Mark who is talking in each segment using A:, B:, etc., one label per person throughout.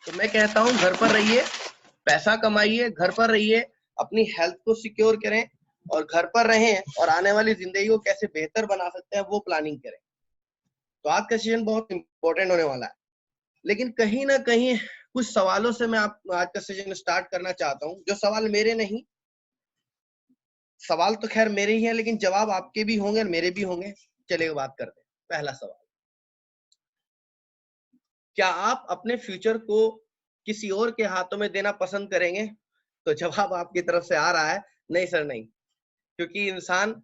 A: तो मैं कहता हूँ घर पर रहिए, पैसा कमाइए, घर पर रहिए, अपनी हेल्थ को सिक्योर करें और घर पर रहें और आने वाली जिंदगी को कैसे बेहतर बना सकते हैं वो प्लानिंग करें। तो आज का सेशन बहुत इंपॉर्टेंट होने वाला है, लेकिन कहीं ना कहीं कुछ सवालों से मैं आप आज का सेशन स्टार्ट करना चाहता हूँ, जो सवाल मेरे नहीं, सवाल तो खैर मेरे ही हैं, लेकिन जवाब आपके भी होंगे और मेरे भी होंगे। चलिए बात करते हैं। पहला सवाल, क्या आप अपने फ्यूचर को किसी और के हाथों में देना पसंद करेंगे? तो जवाब आपकी तरफ से आ रहा है, नहीं सर नहीं, क्योंकि इंसान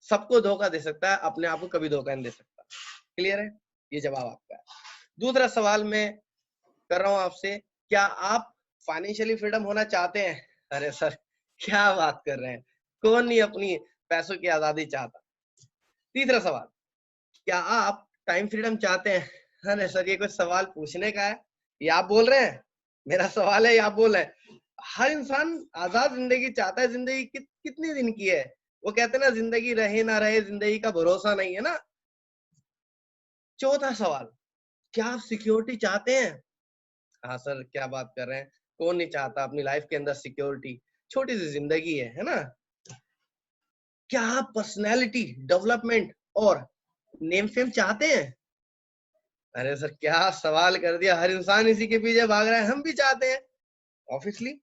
A: सबको धोखा दे सकता है, अपने आप को कभी धोखा नहीं दे सकता। क्लियर है? ये जवाब आपका है। दूसरा सवाल मैं कर रहा हूं आपसे, क्या आप फाइनेंशियली फ्रीडम होना चाहते हैं? अरे सर क्या बात कर रहे हैं, कौन नहीं अपनी पैसों की आजादी चाहता। तीसरा सवाल, क्या आप टाइम फ्रीडम चाहते हैं? अरे सर ये कोई सवाल पूछने का है, ये आप बोल रहे हैं? मेरा सवाल है, ये आप बोल रहे हैं? हर इंसान आजाद जिंदगी चाहता है। जिंदगी कितनी दिन की है? वो कहते हैं ना, जिंदगी रहे ना रहे, जिंदगी का भरोसा नहीं है ना। चौथा सवाल, क्या आप सिक्योरिटी चाहते हैं? हाँ सर क्या बात कर रहे हैं, कौन नहीं चाहता अपनी लाइफ के अंदर सिक्योरिटी, छोटी सी जिंदगी है ना। क्या आप पर्सनैलिटी डेवलपमेंट और नेम फेम चाहते हैं? अरे सर क्या सवाल कर दिया, हर इंसान इसी के पीछे भाग रहा है, हम भी चाहते हैं ऑब्वियसली।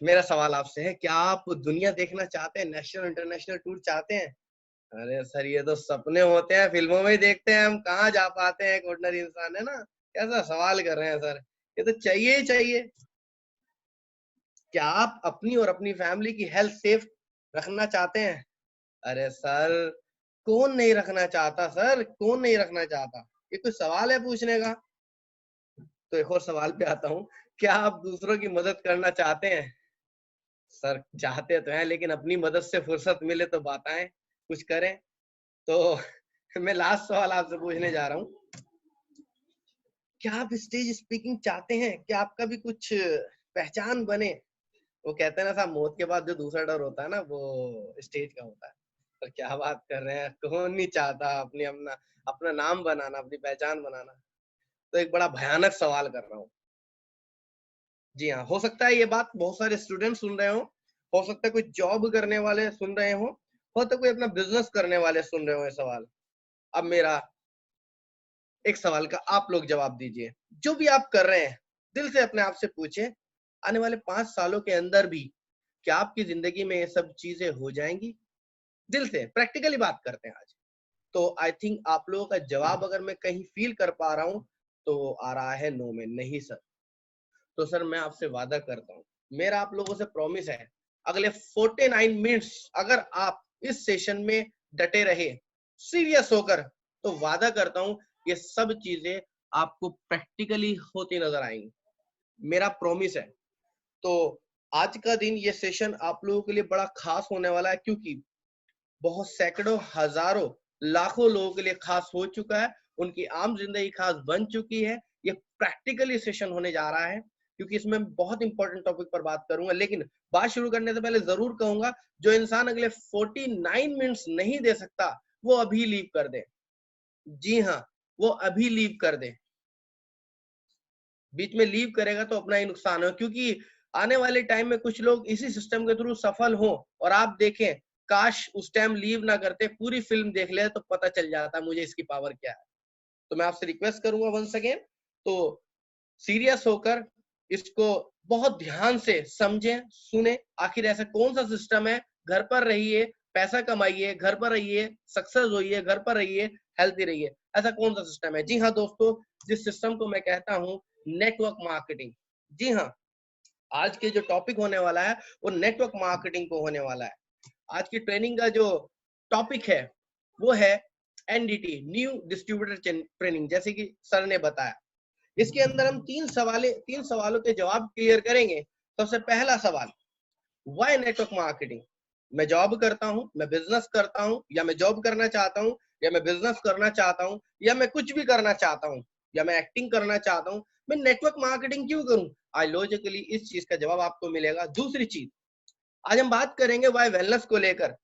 A: मेरा सवाल आपसे है, क्या आप दुनिया देखना चाहते हैं, नेशनल इंटरनेशनल टूर चाहते हैं? अरे सर ये तो सपने होते हैं, फिल्मों में ही देखते हैं, हम कहाँ जा पाते हैं, एक ऑर्डिनरी इंसान है ना। कैसा सवाल कर रहे हैं सर, ये तो चाहिए ही चाहिए। क्या आप अपनी और अपनी फैमिली की हेल्थ सेफ रखना चाहते हैं? अरे सर कौन नहीं रखना चाहता सर, कौन नहीं रखना चाहता, ये कोई सवाल है पूछने का। तो एक और सवाल पे आता हूँ, क्या आप दूसरों की मदद करना चाहते हैं? सर चाहते तो हैं, लेकिन अपनी मदद से फुर्सत मिले तो बताएं, कुछ करें। तो मैं लास्ट सवाल आपसे पूछने जा रहा हूँ, क्या आप स्टेज स्पीकिंग चाहते हैं? क्या आपका भी कुछ पहचान बने? वो कहते हैं ना साहब, मौत के बाद जो दूसरा डर होता है ना, वो स्टेज का होता है। पर क्या बात कर रहे हैं, कौन नहीं चाहता अपनी अपना अपना नाम बनाना, अपनी पहचान बनाना। तो एक बड़ा भयानक सवाल कर रहा हूँ। जी हाँ, हो सकता है ये बात बहुत सारे स्टूडेंट सुन रहे हो सकता है कोई जॉब करने वाले सुन रहे हो सकता है कोई अपना बिजनेस करने वाले सुन रहे हो ये सवाल। अब मेरा एक सवाल का आप लोग जवाब दीजिए, जो भी आप कर रहे हैं दिल से अपने आप से पूछे, आने वाले 5 सालों के अंदर भी क्या आपकी जिंदगी में ये सब चीजें हो जाएंगी? दिल से प्रैक्टिकली बात करते हैं आज। तो आई थिंक आप लोगों का जवाब अगर मैं कहीं फील कर पा रहा हूँ तो आ रहा है नो में, नहीं सर। तो सर मैं आपसे वादा करता हूँ, मेरा आप लोगों से प्रॉमिस है, अगले 49 मिनट्स अगर आप इस सेशन में डटे रहे सीरियस होकर, तो वादा करता हूँ ये सब चीजें आपको प्रैक्टिकली होती नजर आएंगी, मेरा प्रॉमिस है। तो आज का दिन ये सेशन आप लोगों के लिए बड़ा खास होने वाला है, क्योंकि बहुत सैकड़ों हजारों लाखों लोगों के लिए खास हो चुका है, उनकी आम जिंदगी खास बन चुकी है। ये प्रैक्टिकली सेशन होने जा रहा है, क्योंकि इसमें बहुत इंपॉर्टेंट टॉपिक पर बात करूंगा। लेकिन बात शुरू करने से पहले जरूर कहूंगा, जो इंसान अगले 49 मिनट्स नहीं दे सकता वो अभी लीव कर दे। जी हाँ, वो अभी लीव कर दे। बीच में लीव करेगा तो अपना ही नुकसान है, क्योंकि आने वाले टाइम में कुछ लोग इसी सिस्टम के थ्रू सफल हो और आप देखें, काश उस टाइम लीव ना करते, पूरी फिल्म देख ले तो पता चल जाता मुझे इसकी पावर क्या है। तो मैं आपसे रिक्वेस्ट करूंगा वंस अगेन, तो सीरियस होकर इसको बहुत ध्यान से समझें, सुने, आखिर ऐसा कौन सा सिस्टम है, घर पर रहिए, पैसा कमाइए, घर पर रहिए, सक्सेस होइए, घर पर रहिए, हेल्थी रहिए, ऐसा कौन सा सिस्टम है? जी हाँ दोस्तों, जिस सिस्टम को मैं कहता हूँ नेटवर्क मार्केटिंग। जी हाँ, आज के जो टॉपिक होने वाला है वो नेटवर्क मार्केटिंग को होने वाला है। आज की ट्रेनिंग का जो टॉपिक है वो है एनडीटी, न्यू डिस्ट्रीब्यूटर ट्रेनिंग, जैसे कि सर ने बताया। इसके अंदर हम तीन सवालों के जवाब क्लियर करेंगे। सबसे पहला सवाल, व्हाई नेटवर्क मार्केटिंग? मैं जॉब करता हूं, मैं बिजनेस करता हूं, या मैं जॉब करना चाहता हूं, या मैं बिजनेस करना चाहता हूं, या मैं कुछ भी करना चाहता हूं, या मैं एक्टिंग करना चाहता हूं, मैं नेटवर्क मार्केटिंग क्यों करूं? आज लॉजिकली इस चीज का जवाब आपको मिलेगा। दूसरी चीज, आज हम बात करेंगे वाई वेलनेस को लेकर।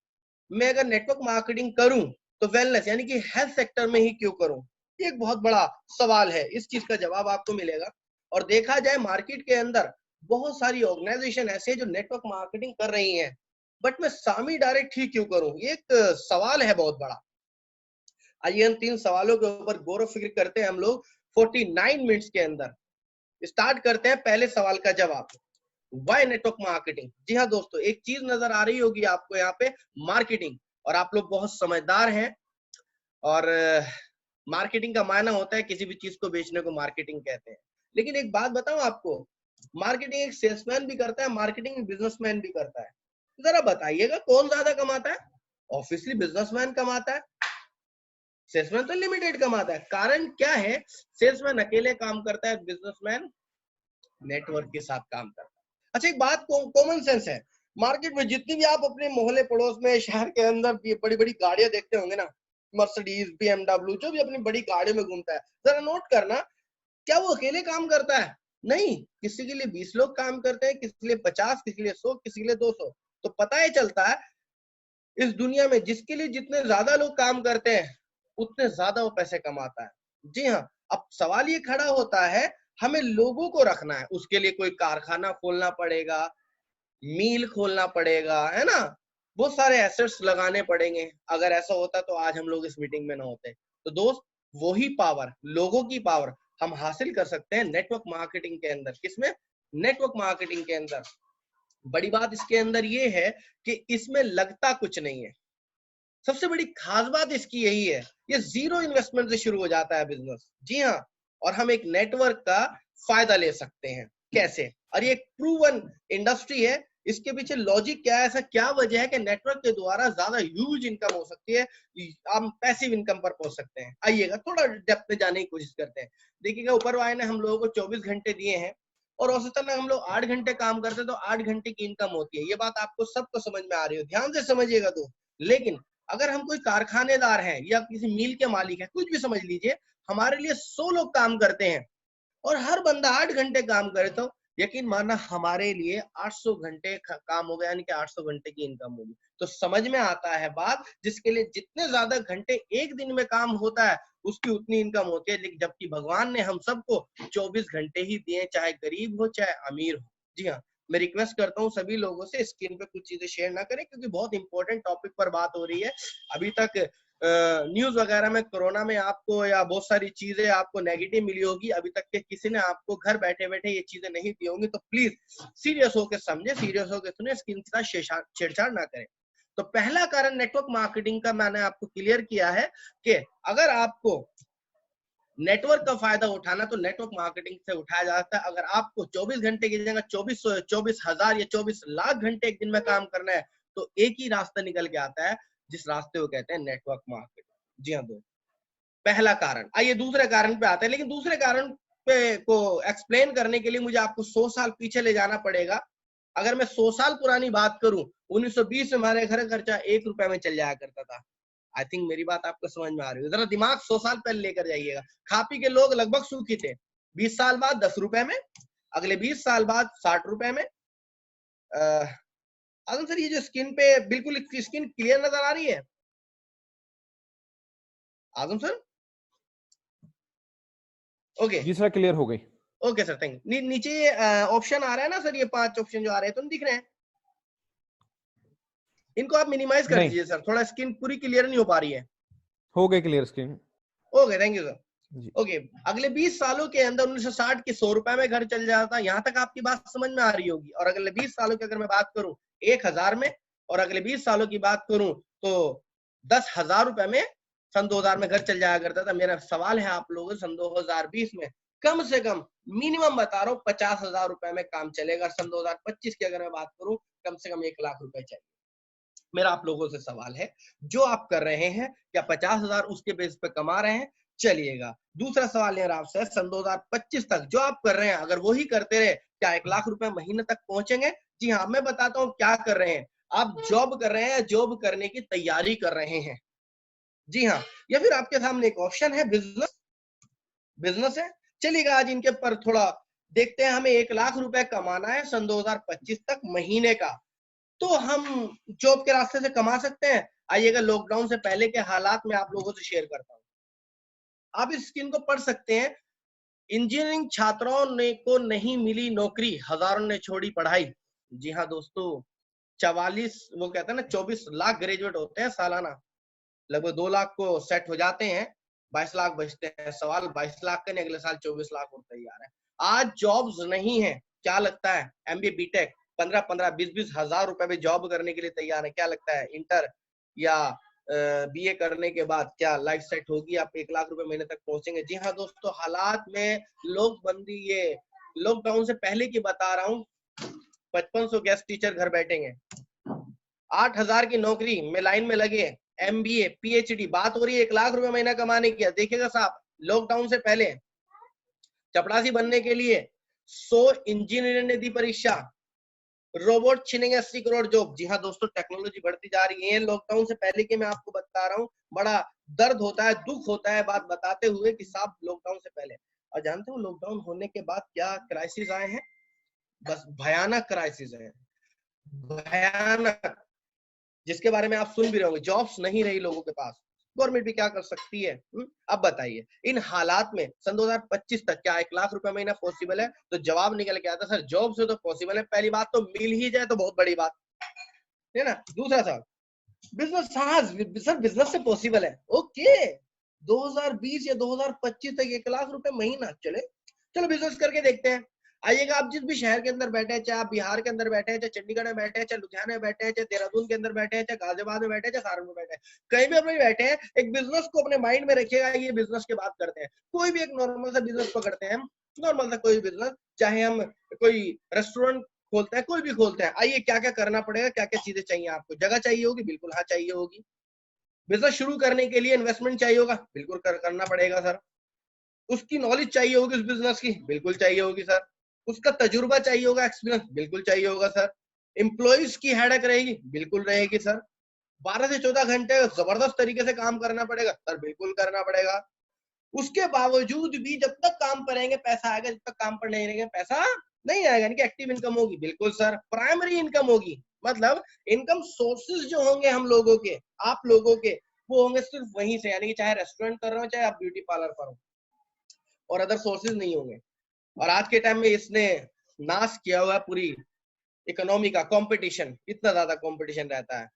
A: मैं अगर नेटवर्क मार्केटिंग करूं तो वेलनेस यानी कि हेल्थ सेक्टर में ही क्यों करूं? ये एक बहुत बड़ा सवाल है, इस चीज का जवाब आपको मिलेगा। और देखा जाए मार्केट के अंदर बहुत सारी ऑर्गेनाइजेशन ऐसे हैं जो नेटवर्क मार्केटिंग कर रही हैं, बट मैं सामी डायरेक्ट ही क्यों करूं, ये एक सवाल है बहुत बड़ा। आइए हम 3 सवालों के ऊपर गौर व फिक्र करते हैं हम लोग 49 मिनट्स के अंदर। स्टार्ट करते हैं पहले सवाल का जवाब, वाई नेटवर्क मार्केटिंग। जी हाँ दोस्तों, एक चीज नजर आ रही होगी आपको यहाँ पे, मार्केटिंग, और आप लोग बहुत समझदार हैं। और मार्केटिंग का मायना होता है किसी भी चीज को बेचने को मार्केटिंग कहते हैं। लेकिन एक बात बताऊं आपको, मार्केटिंग एक सेल्समैन भी करता है, मार्केटिंग बिजनेसमैन भी करता है। जरा बताइएगा कौन ज्यादा कमाता है? ऑब्वियसली बिजनेसमैन कमाता है, सेल्समैन तो लिमिटेड कमाता है। कारण क्या है? सेल्समैन अकेले काम करता है, बिजनेसमैन नेटवर्क के साथ काम करता है। अच्छा एक बात कॉमन सेंस है, मार्केट में जितनी भी आप अपने मोहल्ले पड़ोस में शहर के अंदर बड़ी बड़ी गाड़ियां देखते होंगे ना, मर्सिडीज BMW, जो भी अपनी बड़ी गाड़ी में घूमता है, जरा नोट करना, क्या वो अकेले काम करता है? नहीं, किसी के लिए 20 लोग काम करते हैं, किसी के लिए 50, किसी के लिए 100, किसी के लिए 200। तो पता ही चलता है इस दुनिया में जिसके लिए जितने ज्यादा लोग काम करते हैं उतने ज्यादा वो पैसे कमाता है। जी हाँ, अब सवाल ये खड़ा होता है, हमें लोगों को रखना है, उसके लिए कोई कारखाना खोलना पड़ेगा, मील खोलना पड़ेगा, है ना, बहुत सारे एसेट्स लगाने पड़ेंगे। अगर ऐसा होता तो आज हम लोग इस मीटिंग में ना होते। तो दोस्त, वही पावर, लोगों की पावर हम हासिल कर सकते हैं नेटवर्क मार्केटिंग के अंदर। किसमें? नेटवर्क मार्केटिंग के अंदर। बड़ी बात इसके अंदर ये है कि इसमें लगता कुछ नहीं है। सबसे बड़ी खास बात इसकी यही है, ये जीरो इन्वेस्टमेंट से शुरू हो जाता है बिजनेस। जी हाँ, और हम एक नेटवर्क का फायदा ले सकते हैं। कैसे? और ये एक प्रूवन इंडस्ट्री है। इसके पीछे लॉजिक क्या है, ऐसा क्या वजह है कि नेटवर्क के द्वारा ज्यादा ह्यूज इनकम हो सकती है, हम पैसिव इनकम पर पहुंच सकते हैं। आइएगा थोड़ा डेप्थ में जाने की कोशिश करते हैं। देखिएगा, ऊपर वाले ने हम लोगों को 24 घंटे दिए हैं और औसतन हम लोग 8 घंटे काम करते हैं, तो 8 घंटे की इनकम होती है। ये बात आपको सबको समझ में आ रही हो, ध्यान से समझिएगा दोस्त। लेकिन अगर हम कोई कारखानेदार हैं या किसी मिल के मालिक हैं, कुछ भी समझ लीजिए, हमारे लिए 100 लोग काम करते हैं और हर बंदा 8 घंटे काम करे, तो यकीन मानना हमारे लिए 800 घंटे काम हो गया, यानी कि 800 घंटे की इनकम होगी। तो समझ में आता है बात, जिसके लिए जितने ज्यादा घंटे एक दिन में काम होता है उसकी उतनी इनकम होती है। लेकिन जबकि भगवान ने हम सबको 24 घंटे ही दिए, चाहे गरीब हो चाहे अमीर हो। जी हाँ, मैं रिक्वेस्ट करता हूँ सभी लोगों से स्क्रीन पे कुछ चीजें शेयर ना करें, क्योंकि बहुत इंपॉर्टेंट टॉपिक पर बात हो रही है। अभी तक न्यूज वगैरह में कोरोना में आपको या बहुत सारी चीजें आपको नेगेटिव मिली होगी, अभी तक के किसी ने आपको घर बैठे बैठे ये चीजें नहीं दी होंगी। तो प्लीज सीरियस होकर समझे, सीरियस होकर सुने, स्क्रीन के साथ छेड़छाड़ ना करें। तो पहला कारण नेटवर्क मार्केटिंग का मैंने आपको क्लियर किया है कि अगर आपको नेटवर्क का फायदा उठाना तो नेटवर्क मार्केटिंग से उठाया जाता है। अगर आपको 24 घंटे की जगह 24,000 या 24 लाख घंटे एक दिन में काम करना है, तो एक ही रास्ता निकल के आता है, जिस रास्ते को कहते हैं नेटवर्क मार्केटिंग। जी हाँ दोस्त, पहला कारण। आइए दूसरे कारण पे आते हैं, लेकिन दूसरे कारण पे को एक्सप्लेन करने के लिए मुझे आपको 100 साल पीछे ले जाना पड़ेगा। अगर मैं 100 साल पुरानी बात करूं, 1920 में हमारे घर खर्चा 1 रुपए में चल जाया करता था। आई थिंक मेरी बात आपको समझ में आ रही है। जरा दिमाग 100 साल पहले लेकर जाइएगा। खा पी के लोग लगभग सुखी थे। 20 साल बाद 10 रुपए में, अगले 20 साल बाद 60 रुपए में। आजम सर, ये जो स्किन पे बिल्कुल स्किन क्लियर नजर आ रही है? आजम सर, ओके
B: जी सर, क्लियर हो गई।
A: Okay sir, thank you. नीचे ऑप्शन आ रहा है ना सर, ये 5 ऑप्शन जो आ रहे हैं, तुम दिख रहे हैं? इनको आप मिनिमाइज कर
B: नहीं,
A: दीजिए सर, थोड़ा स्किन पूरी क्लियर नहीं हो पा रही है।
B: हो गई clear screen.
A: Okay, thank you sir.
B: जी
A: ओके, अगले 20 सालों के अंदर 1960 के 100 रुपए में घर चल जाता। यहां तक आपकी बात समझ में आ रही होगी। और अगले 20 सालों की अगर मैं बात करूं 1000 में, और अगले 20 सालों की बात करूं तो 10,000 रुपए में सन 2000 में घर चल जाया करता था। मेरा सवाल है आप लोगों से, सन 2020 में कम से कम मिनिमम बता रहा हूँ 50,000 रुपए में काम चलेगा। सन 2025 की अगर मैं बात करूं, कम से कम 1 लाख रुपए चाहिए। मेरा आप लोगों से सवाल है, जो आप कर रहे हैं क्या 50,000 उसके बेस पे कमा रहे हैं? चलिएगा, दूसरा सवाल मेरा आपसे, सन 2025 तक जो आप कर रहे हैं, अगर वही करते रहे, क्या 1 लाख रुपए महीने तक पहुंचेंगे? जी हाँ, मैं बताता हूँ क्या कर रहे हैं। आप जॉब कर रहे हैं, जॉब करने की तैयारी कर रहे हैं। जी हाँ, या फिर आपके सामने एक ऑप्शन है बिजनेस। बिजनेस है, चलिएगा आज इनके पर थोड़ा देखते हैं। हमें 1 लाख रुपए कमाना है सन 2025 तक महीने का, तो हम जॉब के रास्ते से कमा सकते हैं। आइएगा लॉकडाउन से पहले के हालात में आप लोगों से शेयर करता हूँ। आप इस स्कीम को पढ़ सकते हैं। इंजीनियरिंग छात्रों ने को नहीं मिली नौकरी, हजारों ने छोड़ी पढ़ाई। जी हाँ दोस्तों, 44 वो कहते हैं ना 24 लाख ग्रेजुएट होते हैं सालाना, लगभग 2 लाख को सेट हो जाते हैं, 22 लाख बचते हैं। सवाल 22 लाख का नहीं, अगले साल 24 लाख और तैयार है। आज जॉब्स नहीं है, क्या लगता है? एमबीए बीटेक 15-15 20-20 हजार रुपए में जॉब करने के लिए तैयार है, क्या लगता है? इंटर या बीए करने के बाद क्या लाइफ सेट होगी? आप 1 लाख रुपए महीने तक पहुंचेंगे? जी हाँ दोस्तों, हालात में लोकबंदी, ये लॉकडाउन से पहले की बता रहा हूँ, 5500 गेस्ट टीचर घर बैठेंगे, 8000 की नौकरी में लाइन में लगे, एमबीए पीएचडी, बात हो रही है 1 लाख रुपए महीना कमाने की। देखिएगा साहब, लॉकडाउन से पहले चपरासी बनने के लिए 100 इंजीनियर ने दी परीक्षा, रोबोट छीनेंगे 80 करोड़ जॉब। जी हाँ दोस्तों, टेक्नोलॉजी बढ़ती जा रही है। लॉकडाउन से पहले की मैं आपको बता रहा हूँ, बड़ा दर्द होता है, दुख होता है बात बताते हुए कि साहब लॉकडाउन से पहले, और जानते हो लॉकडाउन होने के बाद क्या क्राइसिस आए हैं? बस भयानक क्राइसिस है, भयानक, जिसके बारे में आप सुन भी रहे होंगे। जॉब्स नहीं रही लोगों के पास, गवर्नमेंट भी क्या कर सकती है? अब बताइए, इन हालात में सन 2025 तक क्या 1 लाख रुपए महीना पॉसिबल है? तो जवाब निकल के आता, सर जॉब से तो पॉसिबल है। पहली बात तो मिल ही जाए तो बहुत बड़ी बात है ना। दूसरा सवाल, बिजनेस, हाँ सर बिजनेस से पॉसिबल है, ओके। 2020 या 2025 तक 1 लाख रुपए महीना, चलो बिजनेस करके देखते हैं। आइएगा, आप जिस भी शहर के अंदर बैठे हैं, चाहे आप बिहार के अंदर बैठे हैं, चाहे चंडीगढ़ में बैठे हैं, चाहे लुधियाना में बैठे हैं, चाहे देहरादून के अंदर बैठे हैं, चाहे गाजियाबाद में बैठे हैं, चाहे सहारनपुर में बैठे हैं, कहीं भी अपने बैठे हैं, एक बिजनेस को अपने माइंड में रखिएगा। ये बिजनेस की बात करते हैं, कोई भी एक नॉर्मल सा बिजनेस पकड़ते हैं, नॉर्मल सा कोई बिजनेस, चाहे हम कोई रेस्टोरेंट खोलते हैं, कोई भी खोलते हैं। आइए, क्या क्या करना पड़ेगा, क्या क्या चीजें चाहिए आपको? जगह चाहिए होगी, बिल्कुल हाँ चाहिए होगी। बिजनेस शुरू करने के लिए इन्वेस्टमेंट चाहिए होगा, बिल्कुल करना पड़ेगा सर। उसकी नॉलेज चाहिए होगी उस बिजनेस की, बिल्कुल चाहिए होगी सर। उसका तजुर्बा चाहिए होगा, एक्सपीरियंस बिल्कुल चाहिए होगा सर। एम्प्लॉइज की हेडेक रहेगी, बिल्कुल रहेगी सर। 12 से 14 घंटे जबरदस्त तरीके से काम करना पड़ेगा सर, बिल्कुल करना पड़ेगा। उसके बावजूद भी जब तक काम पर रहेंगे पैसा आएगा, जब तक काम पर नहीं रहेंगे पैसा नहीं आएगा। यानी कि एक्टिव इनकम होगी, बिल्कुल सर। प्राइमरी इनकम होगी, मतलब इनकम सोर्सेज जो होंगे हम लोगों के, आप लोगों के, वो होंगे सिर्फ वहीं से। यानी कि चाहे रेस्टोरेंट कर रहे हो, चाहे आप ब्यूटी पार्लर पर हो, और अदर सोर्सेज नहीं होंगे। और आज के टाइम में इसने नाश किया हुआ है पूरी इकोनॉमी का। कंपटीशन, इतना ज्यादा कंपटीशन रहता है।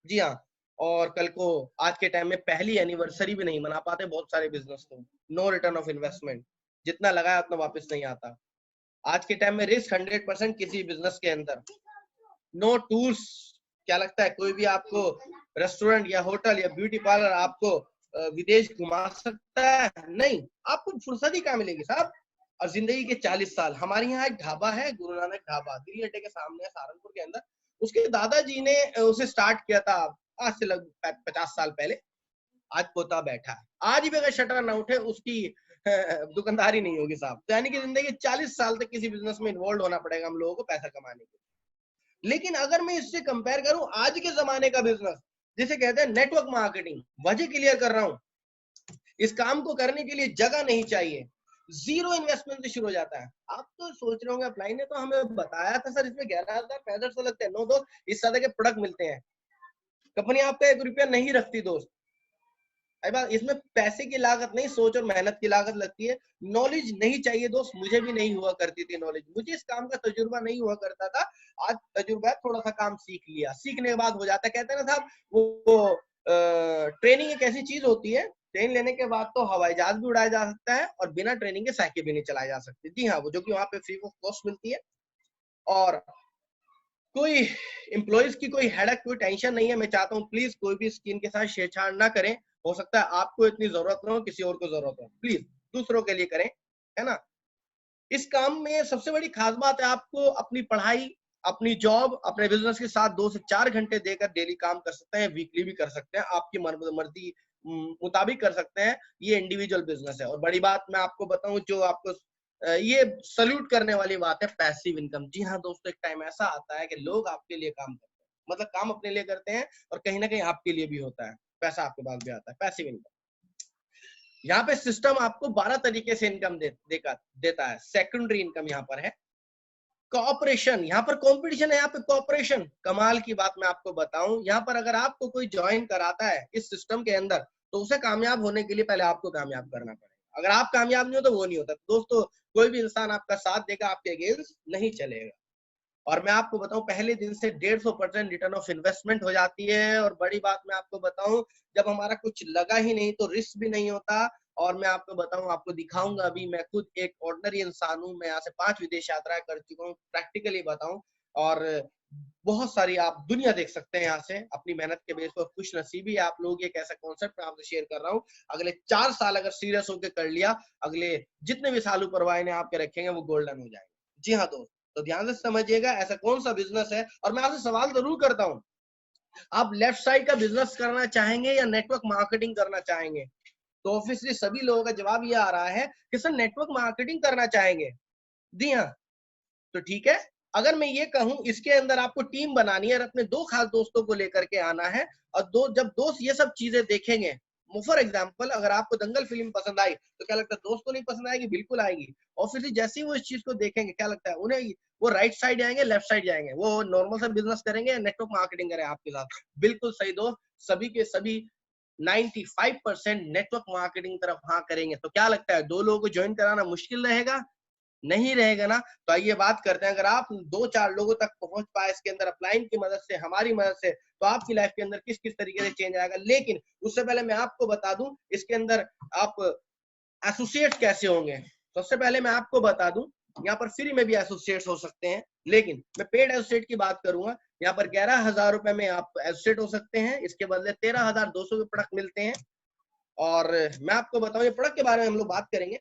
A: जी हाँ, और कल को आज के टाइम में पहली एनिवर्सरी भी नहीं मना पाते बहुत सारे बिजनेस तो। नो रिटर्न ऑफ इन्वेस्टमेंट, जितना लगाया उतना वापस नहीं आता। आज के टाइम में रिस्क 100% किसी बिजनेस के अंदर। नो टूल्स, क्या लगता है कोई भी आपको रेस्टोरेंट या होटल या ब्यूटी पार्लर आपको विदेश घुमा सकता है? नहीं, आपको फुर्सत ही कहाँ मिलेगी साहब। और जिंदगी के 40 साल, हमारे यहाँ एक ढाबा है, गुरु नानक ढाबा, दिल्ली अड्डे के सामने है, सहारनपुर के अंदर। उसके दादाजी ने उसे स्टार्ट किया था आज से लगभग 50 साल पहले। आज पोता बैठा है, आज भी अगर शटर ना उठे उसकी दुकानदारी नहीं होगी साहब। तो यानी कि जिंदगी 40 साल तक किसी बिजनेस में इन्वॉल्व होना पड़ेगा हम लोगों को पैसा कमाने के लिए। लेकिन अगर मैं इससे कंपेयर करूं आज के जमाने का बिजनेस, जिसे कहते हैं नेटवर्क मार्केटिंग, वजह क्लियर कर रहा हूं, इस काम को करने के लिए जगह नहीं चाहिए, जीरो इन्वेस्टमेंट से शुरू हो जाता है। आप तो सोच रहे होंगे अपलाइन ने तो हमें बताया था सर इसमें 11,000 लगते हैं। नो दोस्त, इस तरह के प्रोडक्ट मिलते हैं, कंपनी आपका 1 रुपया नहीं रखती दोस्त। बात इसमें पैसे की लागत नहीं, सोच और मेहनत की लागत लगती है। नॉलेज नहीं चाहिए दोस्त, मुझे भी नहीं हुआ करती थी नॉलेज, मुझे इस काम का तजुर्बा नहीं हुआ करता था। आज तजुर्बा है, थोड़ा सा काम सीख लिया, सीखने के बाद हो जाता है। कहते हैं ना साहब, वो ट्रेनिंग एक ऐसी चीज होती है, ट्रेन लेने के बाद तो हवाई जहाज भी उड़ाया जा सकता है, और बिना ट्रेनिंग के साइकिल भी नहीं चलाई जा सकती। जी हाँ, वो जो कि वहां पे फ्री ऑफ कॉस्ट मिलती है, और कोई एम्प्लॉइज की कोई हेडक, कोई टेंशन नहीं है। मैं चाहता हूँ प्लीज कोई भी स्कीम के साथ छेड़छाड़ ना करें। हो सकता है आपको इतनी जरूरत ना हो, किसी और को जरूरत हो, प्लीज दूसरों के लिए करें, है ना। इस काम में सबसे बड़ी खास बात है, आपको अपनी पढ़ाई, अपनी जॉब, अपने बिजनेस के साथ 2 से 4 घंटे देकर डेली काम कर सकते हैं, वीकली भी कर सकते हैं, आपकी मर्जी मुताबिक कर सकते हैं। ये इंडिविजुअल बिजनेस है। और बड़ी बात मैं आपको बताऊं, जो आपको ये सल्यूट करने वाली बात है, पैसिव इनकम। जी हाँ दोस्तों, एक टाइम ऐसा आता है कि लोग आपके लिए काम करते हैं, मतलब काम अपने लिए करते हैं, और कहीं ना कहीं आपके लिए भी होता है, पैसा आपके पास भी आता है, पैसिव इनकम। यहाँ पे सिस्टम आपको 12 तरीके से इनकम देता है। सेकेंडरी इनकम यहाँ पर है, कॉपरेशन, यहाँ पर कंपटीशन है, यहाँ पे कॉपरेशन। कमाल की बात मैं आपको बताऊं, यहाँ पर अगर आपको कोई ज्वाइन कराता है इस सिस्टम के अंदर, तो उसे कामयाब होने के लिए पहले आपको कामयाब करना पड़ेगा। अगर आप कामयाब नहीं हो तो वो नहीं होता। दोस्तों, कोई भी इंसान आपका साथ देगा, आपके अगेंस्ट नहीं चलेगा। और मैं आपको बताऊं, पहले दिन से 150% रिटर्न ऑफ इन्वेस्टमेंट हो जाती है। और बड़ी बात मैं आपको बताऊं, जब हमारा कुछ लगा ही नहीं तो रिस्क भी नहीं होता। और मैं आपको बताऊं, आपको दिखाऊंगा अभी, मैं खुद एक ऑर्डिनरी इंसान हूं, मैं यहाँ से 5 विदेश यात्राएं कर चुका हूँ, प्रैक्टिकली बताऊं। और बहुत सारी आप दुनिया देख सकते हैं यहाँ से अपनी मेहनत के बेस पर। खुश नसीबी आप लोग, एक ऐसा कॉन्सेप्ट मैं आपसे शेयर कर रहा हूँ, अगले 4 साल अगर सीरियस होकर कर लिया, अगले जितने भी साल ऊपर वाले ने आपके रखेंगे वो गोल्डन हो जाएंगे। जी हाँ दोस्त, तो ध्यान से समझिएगा ऐसा कौन सा बिजनेस है। और मैं आपसे सवाल जरूर करता हूं, आप लेफ्ट साइड का बिजनेस करना चाहेंगे या नेटवर्क मार्केटिंग करना चाहेंगे? तो ऑब्वियसली सभी लोगों का जवाब ये आ रहा है कि सर नेटवर्क मार्केटिंग करना चाहेंगे। जी हाँ, तो ठीक है। अगर मैं ये कहूं, इसके अंदर आपको टीम बनानी है और अपने 2 खास दोस्तों को लेकर के आना है। और जब दोस्त ये सब चीजें देखेंगे, फॉर एग्जाम्पल अगर आपको दंगल फिल्म पसंद आई तो क्या लगता है दोस्त को नहीं पसंद आएगी? बिल्कुल आएगी। और फिर जैसे ही वो इस चीज को देखेंगे, क्या लगता है उन्हें, वो राइट साइड जाएंगे, लेफ्ट साइड जाएंगे, वो नॉर्मल सा बिजनेस करेंगे, नेटवर्क मार्केटिंग करें आपके साथ? बिल्कुल सही दोस्त, सभी के सभी 95% नेटवर्क मार्केटिंग तरफ हाँ करेंगे। तो क्या लगता है 2 लोगों को ज्वाइन कराना मुश्किल रहेगा? नहीं रहेगा ना। तो आइए बात करते हैं, अगर आप 2-4 लोगों तक पहुंच पाए इसके अंदर अपलाइन की मदद से, हमारी मदद से, तो आपकी लाइफ के अंदर किस किस तरीके से चेंज आएगा। लेकिन उससे पहले मैं आपको बता दूं, इसके अंदर आप एसोसिएट कैसे होंगे। सबसे पहले मैं आपको बता दूं, यहाँ पर फ्री में भी एसोसिएट हो सकते हैं, लेकिन मैं पेड एसोसिएट की बात करूंगा। यहाँ पर 11,000 रुपए में आप एसोसिएट हो सकते हैं, इसके बदले 13,200 के प्रोडक्ट मिलते हैं। और मैं आपको बताऊं, ये प्रोडक्ट के बारे में हम लोग बात करेंगे।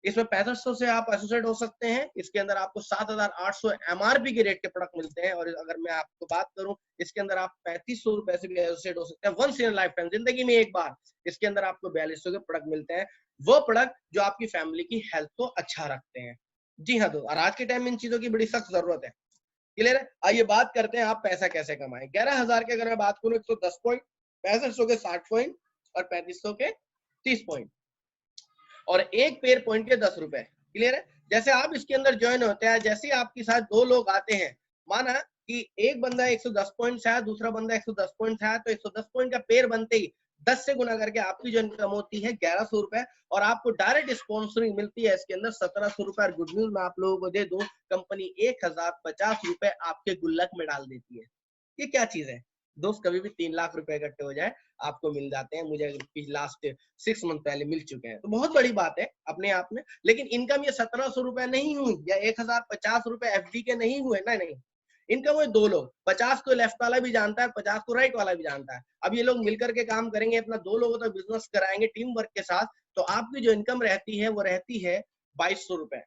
A: इसमें 6500 से आप एसोसिएट हो सकते हैं। इसके अंदर आपको 7,800 एमआरपी के रेट के प्रोडक्ट मिलते हैं। और अगर मैं आपको बात करूं, इसके अंदर आप 3500 रुपए से भी एसोसिएट हो सकते हैं, वंस इन लाइफ टाइम, जिंदगी में एक बार। इसके अंदर आपको 4200 के प्रोडक्ट मिलते हैं, वो प्रोडक्ट जो आपकी फैमिली की हेल्थ को अच्छा रखते हैं। जी हाँ दोस्तों, और आज के टाइम में इन चीजों की बड़ी सख्त जरूरत है। क्लियर है? आइए बात करते हैं आप पैसा कैसे कमाएं। 11,000 के अगर मैं बात करूं, 110 पॉइंट, 6500 के 60 पॉइंट और 3500 के 30 पॉइंट, और एक पेयर पॉइंट के 10 रुपए। क्लियर है? जैसे आप इसके अंदर ज्वाइन होते हैं, जैसे आपके साथ 2 लोग आते हैं, माना कि एक बंदा 110 पॉइंट से आया, दूसरा बंदा 110 पॉइंट से आया, तो 110 पॉइंट का पेयर बनते ही 10 से गुना करके आपकी जो इनकम होती है 1100 रुपए, और आपको डायरेक्ट स्पॉन्सरिंग मिलती है इसके अंदर 1700 रुपए। और गुड न्यूज मैं आप लोगों को दे दूं, कंपनी 1050 रुपए आपके गुल्लक में डाल देती है। ये क्या चीज है दोस्त? कभी भी 3 लाख रुपए इकट्ठे हो जाए आपको मिल जाते हैं। मुझे लास्ट 6 मंथ पहले मिल चुके हैं, तो बहुत बड़ी बात है अपने आप में। लेकिन इनकम ये 1700 रुपए नहीं हुई या 1050 रुपए एफडी के नहीं हुए, नहीं, इनकम हुए 2 लोग। 50 को लेफ्ट वाला भी जानता है, 50 को राइट वाला भी जानता है। अब ये लोग मिलकर के काम करेंगे, अपना 2 लोगों तक बिजनेस कराएंगे टीम वर्क के साथ, तो आपकी जो इनकम रहती है वो रहती है 2200 रुपए।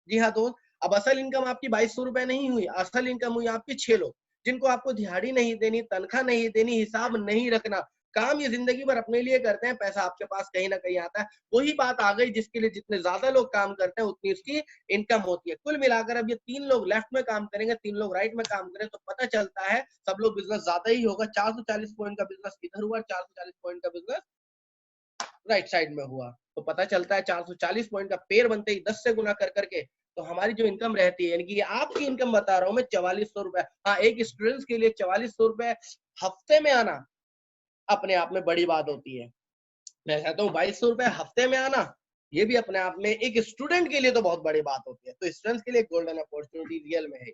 A: जी हाँ दोस्त, अब असल इनकम आपकी 2200 रुपए नहीं हुई, असल इनकम हुई आपकी 6 लोग, जिनको आपको दिहाड़ी नहीं देनी, तनख्वाह नहीं देनी, हिसाब नहीं रखना। काम ये जिंदगी भर अपने लिए करते हैं, पैसा आपके पास कहीं ना कहीं आता है। वही बात आ गई जिसके लिए जितने ज्यादा लोग काम करते हैं उतनी उसकी इनकम होती है। कुल मिलाकर अब ये 3 लोग लेफ्ट में काम करेंगे, 3 लोग राइट में काम करें, तो पता चलता है सब लोग बिजनेस ज्यादा ही होगा। 440 पॉइंट का बिजनेस इधर हुआ, 440 पॉइंट का बिजनेस राइट साइड में हुआ, तो पता चलता है 440 पॉइंट का पेयर बनते ही 10 से गुना कर करके तो हमारी जो इनकम रहती है, यानी कि आपकी इनकम बता रहा हूं मैं, 4400 रुपए। हाँ, एक स्टूडेंट्स के लिए 4400 रुपए हफ्ते में आना अपने आप में बड़ी बात होती है। मैं कहता हूँ 2200 रुपए हफ्ते में आना, ये भी अपने आप में एक स्टूडेंट के लिए तो बहुत बड़ी बात होती है। तो स्टूडेंट्स के लिए गोल्डन अपॉर्चुनिटी रियल में है।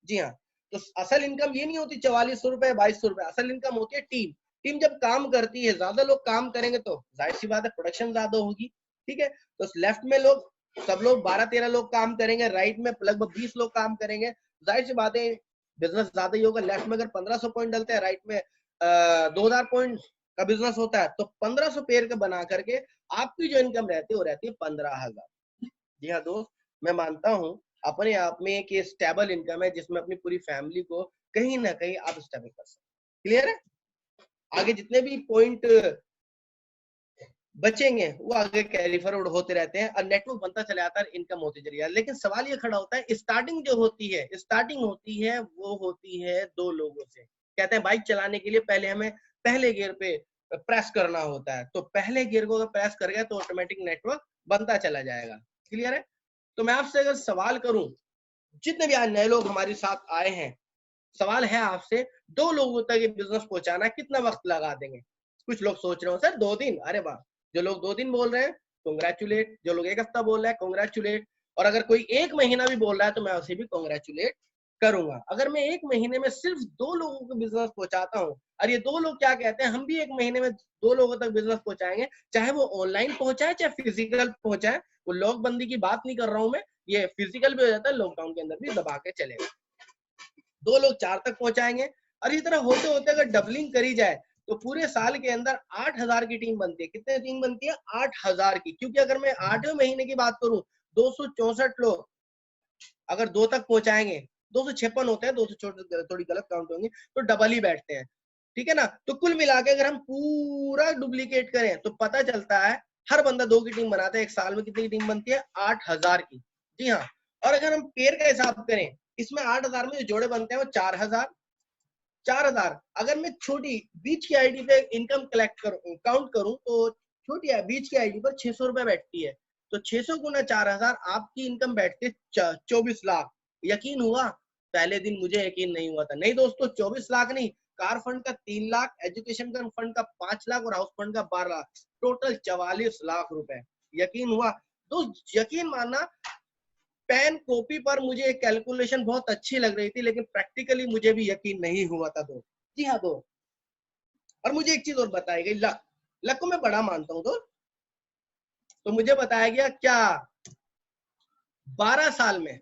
A: जी हाँ, तो असल इनकम ये नहीं होती 4400 रुपए 2200 रुपए, असल इनकम होती है टीम। टीम जब काम करती है, ज्यादा लोग काम करेंगे तो जाहिर सी बात है प्रोडक्शन ज्यादा होगी। ठीक है, तो लेफ्ट में लोग सब लोग 12-13 लोग काम करेंगे, राइट में लगभग 20 लोग काम करेंगे, जाहिर सी बात है बिजनेस ज्यादा ही होगा। लेफ्ट में अगर 1500 पॉइंट डलते हैं, राइट में 2000 पॉइंट का बिजनेस होता है, तो 1500 पेयर का बना करके आपकी जो इनकम रहती है वो रहती है 15,000। जी हाँ दोस्त, मैं मानता हूँ अपने आप में एक स्टेबल इनकम है जिसमें अपनी पूरी फैमिली को कहीं ना कहीं आप स्टेबल कर सकते। क्लियर है? आगे जितने भी पॉइंट बचेंगे वो आगे कैरी फॉरवर्ड होते रहते हैं और नेटवर्क बनता चला जाता है, इनकम होती चली जाती है। लेकिन सवाल ये खड़ा होता है, स्टार्टिंग जो होती है, स्टार्टिंग होती है वो होती है 2 लोगों से। कहते हैं बाइक चलाने के लिए पहले हमें पहले गियर पे प्रेस करना होता है, तो पहले गियर को अगर प्रेस कर गया तो ऑटोमेटिक नेटवर्क बनता चला जाएगा। क्लियर है? तो मैं आपसे अगर सवाल करूं, जितने भी आज नए लोग हमारे साथ आए हैं, सवाल है आपसे, 2 लोगों तक ये बिजनेस पहुंचाना कितना वक्त लगा देंगे? कुछ लोग सोच रहे हो सर 2 दिन, अरे वाह, जो लोग 2 दिन बोल रहे हैं कॉन्ग्रेचुलेट, जो लोग 1 हफ्ता बोल रहे हैं कॉन्ग्रेचुलेट, और अगर कोई 1 महीना भी बोल रहा है तो मैं उसे भी कॉन्ग्रेचुलेट करूंगा। अगर मैं 1 महीने में सिर्फ 2 लोगों को बिजनेस पहुंचाता हूँ, और ये 2 लोग क्या कहते हैं, हम भी 1 महीने में 2 लोगों तक बिजनेस पहुंचाएंगे, चाहे वो ऑनलाइन पहुंचाए चाहे फिजिकल पहुंचाए, वो लॉकबंदी की बात नहीं कर रहा हूं मैं, ये फिजिकल भी हो जाता है, लॉकडाउन के अंदर भी दबा के चलेगा। 2 लोग 4 तक पहुंचाएंगे, और इस तरह होते होते अगर डबलिंग करी जाए तो पूरे साल के अंदर 8,000 की टीम बनती है। कितने टीम बनती है? 8,000 की। क्योंकि अगर मैं 8वें महीने की बात करूं, 264 लोग अगर 2 तक पहुंचाएंगे, 256 होते हैं, 200 थोड़ी गलत काउंट होंगे, तो डबल ही बैठते हैं, ठीक है ना। तो कुल मिला के अगर हम पूरा डुप्लीकेट करें तो पता चलता है हर बंदा 2 की टीम बनाता है, एक साल में कितनी टीम बनती है? 8,000 की। जी हाँ। और अगर हम पेयर का हिसाब करें, इसमें 8,000 में जो जोड़े बनते हैं वो 4,000। अगर मैं छोटी बीच की आईडी पे इनकम कलेक्ट करूं, काउंट करूं, तो छोटी बीच की आईडी पर 600 रुपए बैठती है, तो 600 गुना 4,000 आपकी इनकम बैठती है 24 लाख। यकीन हुआ? पहले दिन मुझे यकीन नहीं हुआ था। नहीं दोस्तों, 24 लाख नहीं, कार फंड का 3 लाख, एजुकेशन का फंड का 5 लाख और हाउस फंड का 12 लाख, टोटल 44 लाख रुपए। यकीन हुआ? तो यकीन मानना, पेन कॉपी पर मुझे कैलकुलेशन बहुत अच्छी लग रही थी, लेकिन प्रैक्टिकली मुझे भी यकीन नहीं हुआ था। तो जी हाँ, तो और मुझे एक चीज और बताई गई, लक। लक को मैं बड़ा मानता हूँ। तो मुझे बताया गया क्या, 12 साल में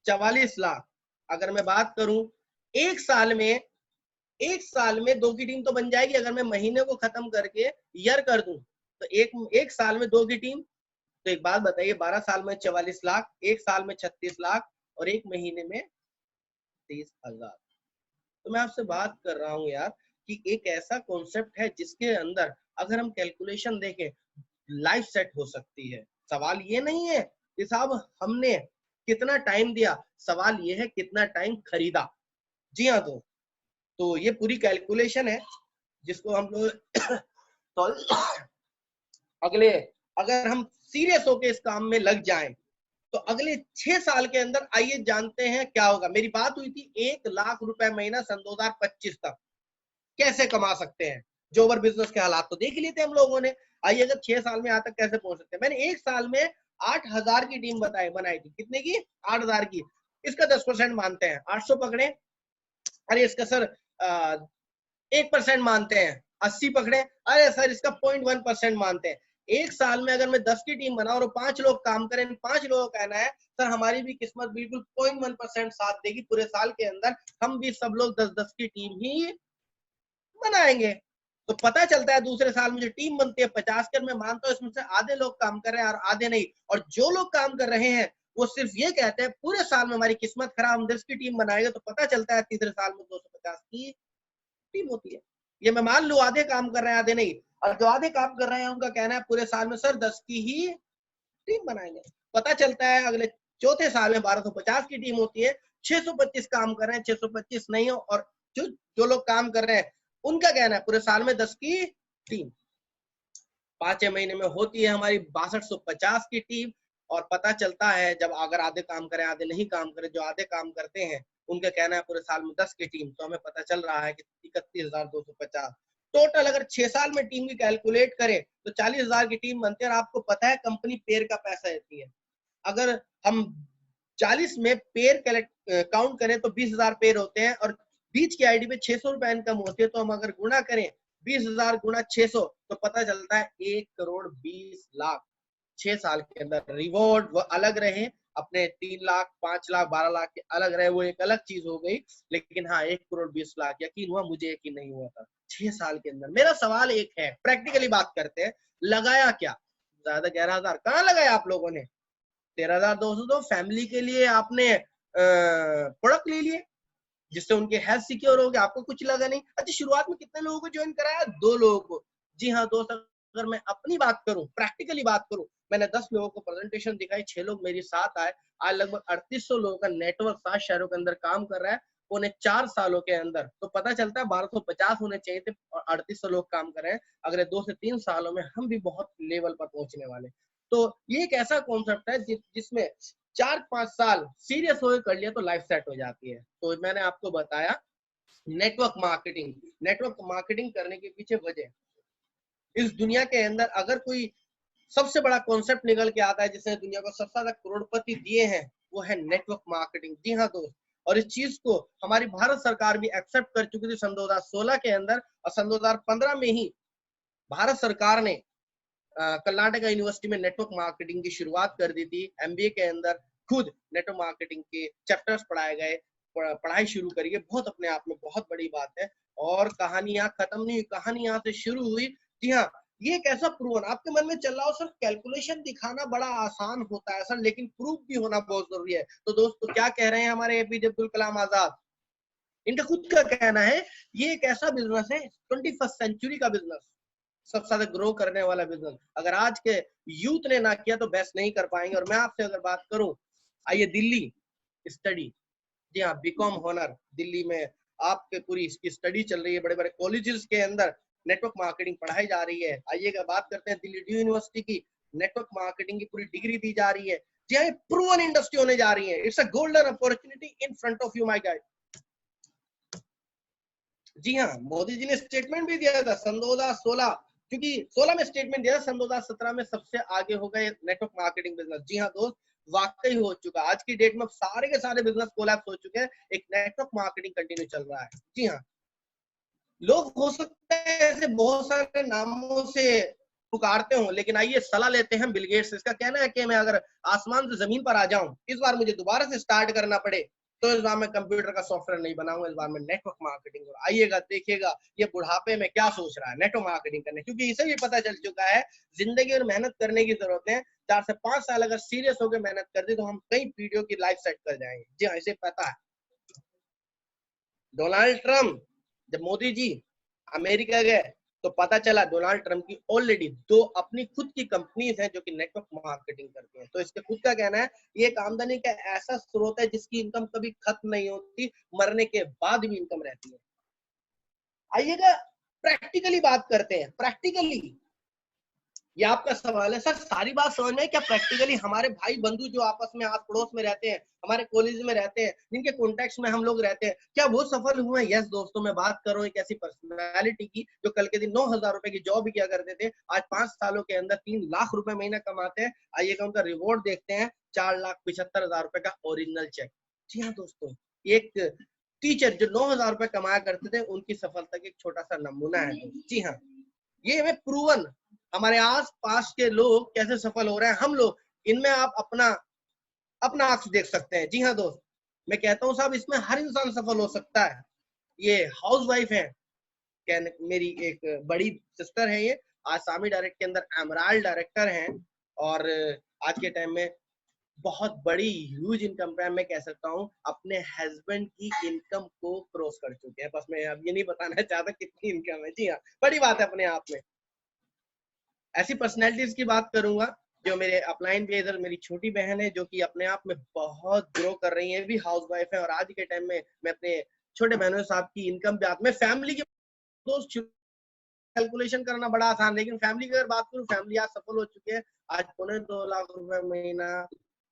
A: 44 लाख। अगर मैं बात करूं, एक साल में 2 की टीम तो बन जाएगी। अगर मैं महीने को खत्म करके ईयर कर दूं तो एक साल में 2 की टीम। तो एक बात बताइए, 12 साल में 44 लाख, एक साल में 36 लाख, और एक महीने में 30,000। तो मैं आपसे बात कर रहा हूँ यार, कि एक ऐसा कॉन्सेप्ट है जिसके अंदर अगर हम कैलकुलेशन देखें, लाइफ सेट हो सकती है। सवाल ये नहीं है कि साहब हमने कितना टाइम दिया, सवाल ये है कितना टाइम खरीदा। जी हाँ, तो ये पूरी कैलकुलेशन है जिसको हम लोग तो अगले, अगर हम सीरियस होके इस काम में लग जाएं तो अगले 6 साल के अंदर आइए जानते हैं क्या होगा। मेरी बात हुई थी 1 लाख रुपए महीना सन 2025 तक कैसे कमा सकते हैं। जो ओवर बिजनेस के हालात तो देख लिए थे हम लोगों ने। आइए अगर 6 साल में यहाँ तक कैसे पहुंच सकते हैं। मैंने एक साल में 8,000 की टीम बनाई थी। कितने की? 8,000 की। इसका 10% मानते हैं, 800 पकड़े। अरे इसका सर 1% मानते हैं, 80 पकड़े। अरे सर इसका 0.1% मानते हैं। एक साल में अगर मैं 10 की टीम बनाऊं और 5 लोग काम करें, 5 लोगों का कहना है सर हमारी भी किस्मत बिल्कुल 0.1% साथ देगी, पूरे साल के अंदर हम भी सब लोग 10-10 की टीम ही बनाएंगे। तो पता चलता है दूसरे साल में जो टीम बनती है 50 के, मैं मानता हूँ इसमें से आधे लोग काम कर रहे हैं और आधे नहीं। और जो लोग काम कर रहे हैं वो सिर्फ ये कहते हैं पूरे साल में हमारी किस्मत खराब, हम 10 की टीम बनाएंगे। तो पता चलता है तीसरे साल में 250 की टीम होती है। ये मैं मान लू आधे काम कर रहे हैं आधे नहीं, और जो आधे काम कर रहे हैं उनका कहना है पूरे साल में सर 10 की ही टीम बनाएंगे। पता चलता है अगले चौथे साल में 1250 की टीम होती है, 625 काम कर रहे हैं, 625 नहीं हो। और जो लोग काम कर रहे हैं उनका कहना है पूरे साल में 10 की टीम। 5 महीने में होती है हमारी 6250 की टीम। और पता चलता है जब अगर आधे काम करें आधे नहीं काम करें, जो आधे काम करते हैं उनका कहना है पूरे साल में 10 की टीम। तो हमें पता चल रहा है कि 31,250 टोटल। अगर 6 साल में टीम की कैलकुलेट करें तो 40,000 की टीम बनती है। और आपको पता है कंपनी पेयर का पैसा देती है। अगर हम 40 में पेयर काउंट करें तो 20,000 पेयर होते हैं, और बीच की आईडी पे 600 रुपए इनकम होती है। तो हम अगर गुणा करें 20,000 गुणा 600 तो पता चलता है 1,20,00,000। 6 साल के अंदर रिवॉर्ड वो अलग रहे, अपने 3 लाख 5 लाख 12 लाख के अलग रहे, वो एक अलग चीज हो गई। लेकिन हाँ 1,20,00,000 यकीन हुआ? मुझे यकीन नहीं हुआ था 6 साल के अंदर। मेरा सवाल एक है, प्रैक्टिकली बात करते हैं, लगाया क्या? ज्यादा 11,000 कहाँ लगाया आप लोगों ने? 13,200 तो फैमिली के लिए आपने प्रोडक्ट ले लिए जिससे उनके हेल्थ सिक्योर हो गया, आपको कुछ लगा नहीं। अच्छा शुरुआत में कितने लोगों को ज्वाइन कराया? 2 लोगों को। जी हाँ दोस्त, अगर मैं अपनी बात करूं, प्रैक्टिकली बात करूं, मैंने 10 लोगों को प्रेजेंटेशन दिखाई, 6 लोग मेरे साथ आए। आज लगभग 3800 लोगों का नेटवर्क 7 शहरों के अंदर काम कर रहा है। उन्हें 4 सालों के अंदर तो पता चलता है 1250 होने चाहिए थे और 3800 लोग काम कर रहे हैं। अगले 2 से 3 सालों में हम भी बहुत लेवल पर पहुंचने वाले। तो ये एक ऐसा कॉन्सेप्ट है जिसमें 4-5 साल सीरियस होकर कर लिया तो लाइफ सेट हो जाती है। तो मैंने आपको बताया नेटवर्क मार्केटिंग करने के पीछे वजह, इस दुनिया के अंदर अगर कोई सबसे बड़ा कॉन्सेप्ट निकल के आता है जिसने दुनिया को सबसे ज्यादा करोड़पति दिए हैं, वो है नेटवर्क मार्केटिंग। जी हाँ दोस्त, और इस चीज को हमारी भारत सरकार भी एक्सेप्ट कर चुकी थी सन 2016 के अंदर, और सन 2015 में ही भारत सरकार ने कर्नाटका यूनिवर्सिटी में नेटवर्क मार्केटिंग की शुरुआत कर दी थी। एमबीए के अंदर खुद नेटवर्क मार्केटिंग के चैप्टर्स पढ़ाए गए, पढ़ाई शुरू करिए, बहुत अपने आप में बहुत बड़ी बात है। और कहानियां खत्म नहीं हुई, कहानी यहाँ से शुरू हुई। जी हाँ, ये एक ऐसा प्रूवन आपके मन में चल रहा हो सर, कैलकुलेशन दिखाना बड़ा आसान होता है सर, लेकिन प्रूफ भी होना बहुत जरूरी है। तो दोस्तों क्या कह रहे हैं हमारे एपीजे अब्दुल कलाम आजाद, इनका खुद का कहना है ये एक ऐसा बिजनेस है 21st सेंचुरी का बिजनेस, सबसे ज्यादा ग्रो करने वाला बिजनेस। अगर आज के यूथ ने ना किया तो बेस्ट नहीं कर पाएंगे। और मैं आपसे अगर बात करूं, आइए दिल्ली स्टडी, जी हाँ बीकॉम ऑनर दिल्ली में आपके पूरी इसकी स्टडी चल रही है, बड़े बड़े कॉलेजेस के अंदर नेटवर्क मार्केटिंग पढ़ाई जा रही है। आइएगा बात करते हैं दिल्ली ड्यू यूनिवर्सिटी की, नेटवर्क मार्केटिंग की पूरी डिग्री दी जा रही है। जी हाँ, प्रूवन इंडस्ट्री होने जा रही है। It's a golden opportunity in front of you my guys. जी हाँ, मोदी जी ने स्टेटमेंट भी दिया था सन 2016, क्योंकि 16 में स्टेटमेंट दिया, सन 2017 में सबसे आगे हो गए नेटवर्क मार्केटिंग बिजनेस। जी हाँ दोस्त, वाकई हो चुका, आज की डेट में सारे के सारे बिजनेस कोलैप्स हो चुके हैं, एक नेटवर्क मार्केटिंग कंटिन्यू चल रहा है। जी हाँ, लोग हो सकता है ऐसे बहुत सारे नामों से पुकारते हो, लेकिन आइए सलाह लेते हैं बिल गेट्स। इसका कहना है कि मैं अगर आसमान से जमीन पर आ जाऊं, इस बार मुझे दोबारा से स्टार्ट करना पड़े, तो इस बार मैं कंप्यूटर का सॉफ्टवेयर नहीं बनाऊंगा, इस बार मैं नेटवर्क मार्केटिंग। और आइएगा देखिएगा ये बुढ़ापे में क्या सोच रहा है, नेटवर्क मार्केटिंग करने, क्योंकि इसे भी पता चल चुका है जिंदगी में मेहनत करने की जरूरत है। 4 से 5 साल अगर सीरियस होकर मेहनत कर दी तो हम कई पीढ़ियों की लाइफ सेट कर जाएंगे। जी हाँ, इसे पता है। डोनाल्ड ट्रंप, जब मोदी जी अमेरिका गए तो पता चला डोनाल्ड ट्रंप की ऑलरेडी 2 अपनी खुद की कंपनीज हैं जो कि नेटवर्क मार्केटिंग करती हैं। तो इसके खुद का कहना है ये एक आमदनी का ऐसा स्रोत है जिसकी इनकम कभी खत्म नहीं होती, मरने के बाद भी इनकम रहती है। आइएगा प्रैक्टिकली बात करते हैं। प्रैक्टिकली ये आपका सवाल है सर, सारी बात समझ में, क्या प्रैक्टिकली हमारे भाई बंधु जो आपस में आस पड़ोस में रहते हैं, हमारे कॉलेज में रहते हैं, जिनके कॉन्टेक्ट में हम लोग रहते हैं, क्या वो सफल हुए हैं? यस दोस्तों, मैं बात कर रहा हूँ एक ऐसी पर्सनैलिटी की जो कल के दिन 9,000 रुपए की जॉब किया करते थे, आज 5 सालों के अंदर 3 लाख रुपए महीना कमाते हैं। आइएगा उनका रिवॉर्ड देखते हैं, 4,75,000 रुपए का ओरिजिनल चेक। जी हाँ दोस्तों, एक टीचर जो 9,000 रुपए कमाया करते थे, उनकी सफलता का एक छोटा सा नमूना है। जी हाँ, ये हमें प्रूवन, हमारे आस पास के लोग कैसे सफल हो रहे हैं, हम लोग इनमें आप अपना अपना अक्स देख सकते हैं। जी हाँ दोस्त, मैं कहता हूँ साहब इसमें हर इंसान सफल हो सकता है। ये हाउस वाइफ है, मेरी एक बड़ी सिस्टर है, ये आसामी डायरेक्ट के अंदर एमराल्ड डायरेक्टर हैं, और आज के टाइम में बहुत बड़ी ह्यूज इनकम पे मैं कह सकता हूँ अपने हस्बैंड की इनकम को क्रॉस कर चुके हैं। बस मैं अब ये नहीं बताना चाहता कितनी इनकम है। जी हाँ, बड़ी बात है अपने आप में। ऐसी पर्सनैलिटीज की बात करूंगा जो मेरे अपलाइन पे, इधर मेरी छोटी बहन है जो कि अपने आप में बहुत ग्रो कर रही है, भी हाउस वाइफ है, और आज के टाइम में मैं अपने छोटे बहनों साहब की इनकम पे में फैमिली के दोस्त कैलकुलेशन करना बड़ा आसान, लेकिन फैमिली की अगर बात करूं, फैमिली आज सफल हो चुके हैं। आज 2.25 लाख रुपए महीना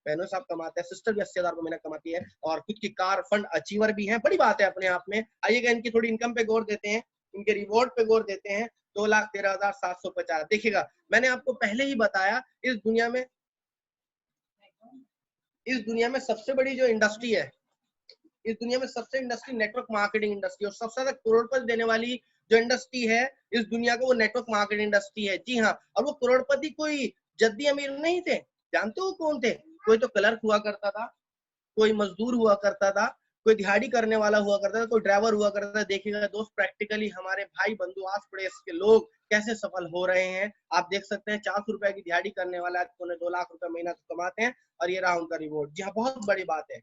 A: बहनों साहब कमाते हैं, सिस्टर भी 80,000 रुपए महीना कमाती है, और खुद की कार फंड अचीवर भी है, बड़ी बात है अपने आप में। आइएगा इनकी थोड़ी इनकम पे गौर देते हैं, इनके रिवॉर्ड पे गौर देते हैं। 2,13,750। देखिएगा, मैंने आपको पहले ही बताया इस दुनिया में सबसे बड़ी जो इंडस्ट्री है, इस दुनिया में सबसे इंडस्ट्री नेटवर्क मार्केटिंग इंडस्ट्री, और सबसे ज्यादा करोड़पति देने वाली जो इंडस्ट्री है इस दुनिया को, वो नेटवर्क मार्केटिंग इंडस्ट्री है। जी हाँ, और वो करोड़पति कोई जद्दी अमीर नहीं थे, जानते हो कौन थे? कोई तो क्लर्क हुआ करता था, कोई मजदूर हुआ करता था, कोई दिहाड़ी करने वाला हुआ करता था, कोई ड्राइवर हुआ करता था। देखिएगा दोस्त, प्रैक्टिकली हमारे भाई बंधु आस पड़ोस के लोग कैसे सफल हो रहे हैं। आप देख सकते हैं 400 रुपए की दिहाड़ी करने वाला 2 लाख रुपए महीना तो कमाते हैं, और ये रहा उनका रिवॉर्ड। जी हाँ, बहुत बड़ी बात है।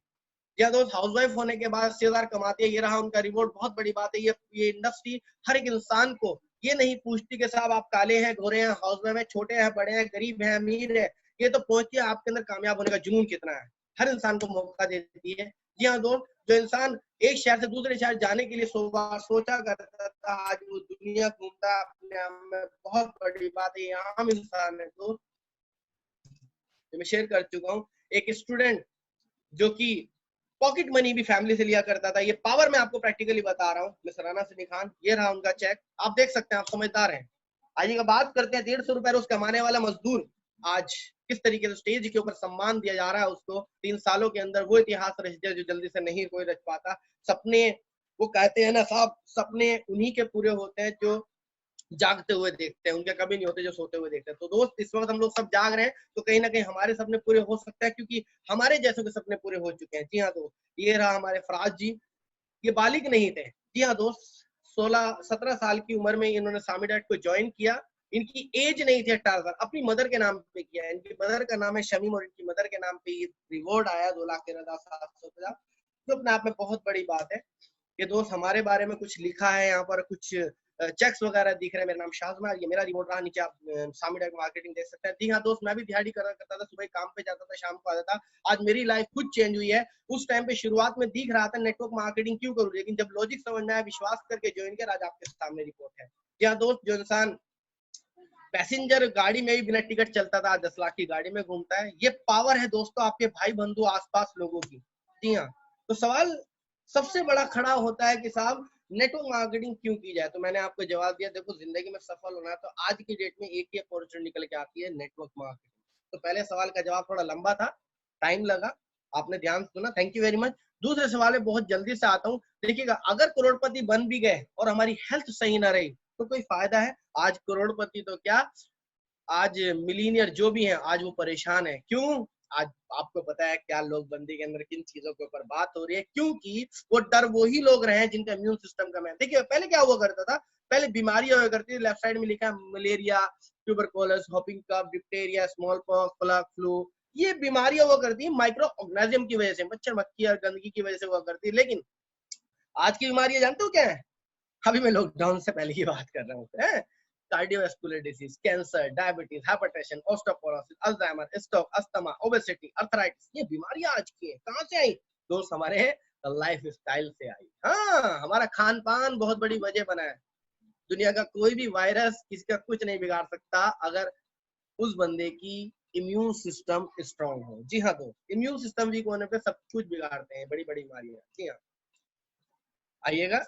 A: या दोस्त हाउसवाइफ होने के बाद 80,000 कमाती है, ये रहा उनका रिवॉर्ड, बहुत बड़ी बात है। ये इंडस्ट्री हर एक इंसान को ये नहीं पूछती कि साहब आप काले हैं, गोरे हैं, हाउसवाइफ हैं, छोटे हैं, बड़े हैं, गरीब हैं, अमीर है, ये तो पहुंचती है आपके अंदर कामयाब होने का जुनून कितना है, हर इंसान को मौका देती है। जी हाँ दोस्त, जो इंसान एक शहर से दूसरे शहर जाने के लिए सोचा करता था, आज वो दुनिया घूमता अपने आप में बहुत बड़ी बात है, आम इंसान है दोस्त। मैं शेयर कर चुका हूँ एक स्टूडेंट जो कि पॉकेट मनी भी फैमिली से लिया करता था। ये पावर मैं आपको प्रैक्टिकली बता रहा हूँ। मिस्टर राणा सिंह खान, ये रहा उनका चेक, आप देख सकते हैं, आप समझदार हैं। आइए का बात करते हैं 150 रुपए रोज कमाने वाला मजदूर आज किस तरीके से स्टेज के ऊपर सम्मान दिया जा रहा है उसको। 3 सालों के अंदर वो इतिहास रच दिया जो जल्दी से नहीं कोई रच पाता। सपने, वो कहते हैं ना साहब, सपने उन्हीं के पूरे होते हैं जो जागते हुए देखते हैं, उनके कभी नहीं होते जो सोते हुए देखते हैं। तो दोस्त, इस वक्त हम लोग सब जाग रहे हैं, तो कहीं ना कहीं हमारे सपने पूरे हो सकते हैं, क्योंकि हमारे जैसों के सपने पूरे हो चुके हैं। जी हाँ दोस्त, ये रहा हमारे फराज जी, ये बालिग नहीं थे। जी हाँ दोस्त, 16-17 साल की उम्र में इन्होंने सामी डैट को ज्वाइन किया। इनकी एज नहीं थी 18 साल, अपनी मदर के नाम पे किया। इनकी मदर का नाम है शमीम और इनकी मदर के नाम पे ये रिवॉर्ड आया 2,13,750, जो अपने आप में बहुत बड़ी बात है। ये दोस्त हमारे बारे में कुछ लिखा है यहाँ पर, कुछ चेक्स वगैरह दिख रहे हैं। मेरा नाम शाहजमा, ये मेरा रिवॉर्ड रहा। नीचे आप सामी डैट मार्केटिंग देख सकते हैं। जी हाँ दोस्त, मैं भी दिहाड़ी करा करता था, सुबह काम पे जाता था, शाम को आता था। आज मेरी लाइफ खुद चेंज हुई है। उस टाइम पे शुरुआत में दिख रहा था नेटवर्क मार्केटिंग क्यों करूं, लेकिन जब लॉजिक समझ में आया, विश्वास करके ज्वाइन किया, आज आपके सामने रिपोर्ट है। क्या दोस्त, जो इंसान पैसेंजर गाड़ी में भी बिना टिकट चलता था, 10 लाख की गाड़ी में घूमता है। ये पावर है दोस्तों आपके भाई बंधु आसपास लोगों की। जी हाँ, तो सवाल सबसे बड़ा खड़ा होता है कि साहब नेटवर्क मार्केटिंग क्यों की जाए। तो मैंने आपको जवाब दिया, देखो जिंदगी में सफल होना है तो आज की डेट में एक ही अपॉर्चुनिटी निकल के आती है, नेटवर्क मार्केटिंग। तो पहले सवाल का जवाब थोड़ा लंबा था, टाइम लगा, आपने ध्यान सुना, थैंक यू वेरी मच। दूसरे सवाल में बहुत जल्दी से आता हूँ। देखिएगा, अगर करोड़पति बन भी गए और हमारी हेल्थ सही ना रही तो कोई फायदा है। आज करोड़पति तो क्या, आज मिलीनियर जो भी हैं, आज वो परेशान है। क्यों? आज आपको पता है क्या लोग बंदी के अंदर किन चीजों के ऊपर बात हो रही है, क्योंकि वो डर वही लोग रहे हैं जिनका इम्यून सिस्टम कम है। देखिए पहले क्या हुआ करता था, पहले बीमारियां हुआ करती थी, लेफ्ट साइड में लिखा है malaria, tuberculosis, whooping cough, diphtheria, small pox, plague flu. ये बीमारियां हुआ करती है माइक्रो ऑर्गेनिज्म की वजह से, मच्छर मक्खी और गंदगी की वजह से हुआ करती है। लेकिन आज की बीमारियां जानते हो क्या है? अभी मैं लॉकडाउन से पहले की बात कर रहा हूँ। Cardiovascular disease, cancer, diabetes, hypertension, osteoporosis, Alzheimer, stroke, asthma, obesity, arthritis, ये बीमारियां आज की है। कहां से आई दोस्त? हमारे लाइफ स्टाइल से आई। हाँ, हमारा खान पान बहुत बड़ी वजह बना है। दुनिया का कोई भी वायरस किसी का कुछ नहीं बिगाड़ सकता अगर उस बंदे की इम्यून सिस्टम स्ट्रांग हो। जी हाँ दोस्त, इम्यून सिस्टम वीक होने पे सब कुछ बिगाड़ते हैं, बड़ी बड़ी बीमारियां। जी हाँ, आइएगा,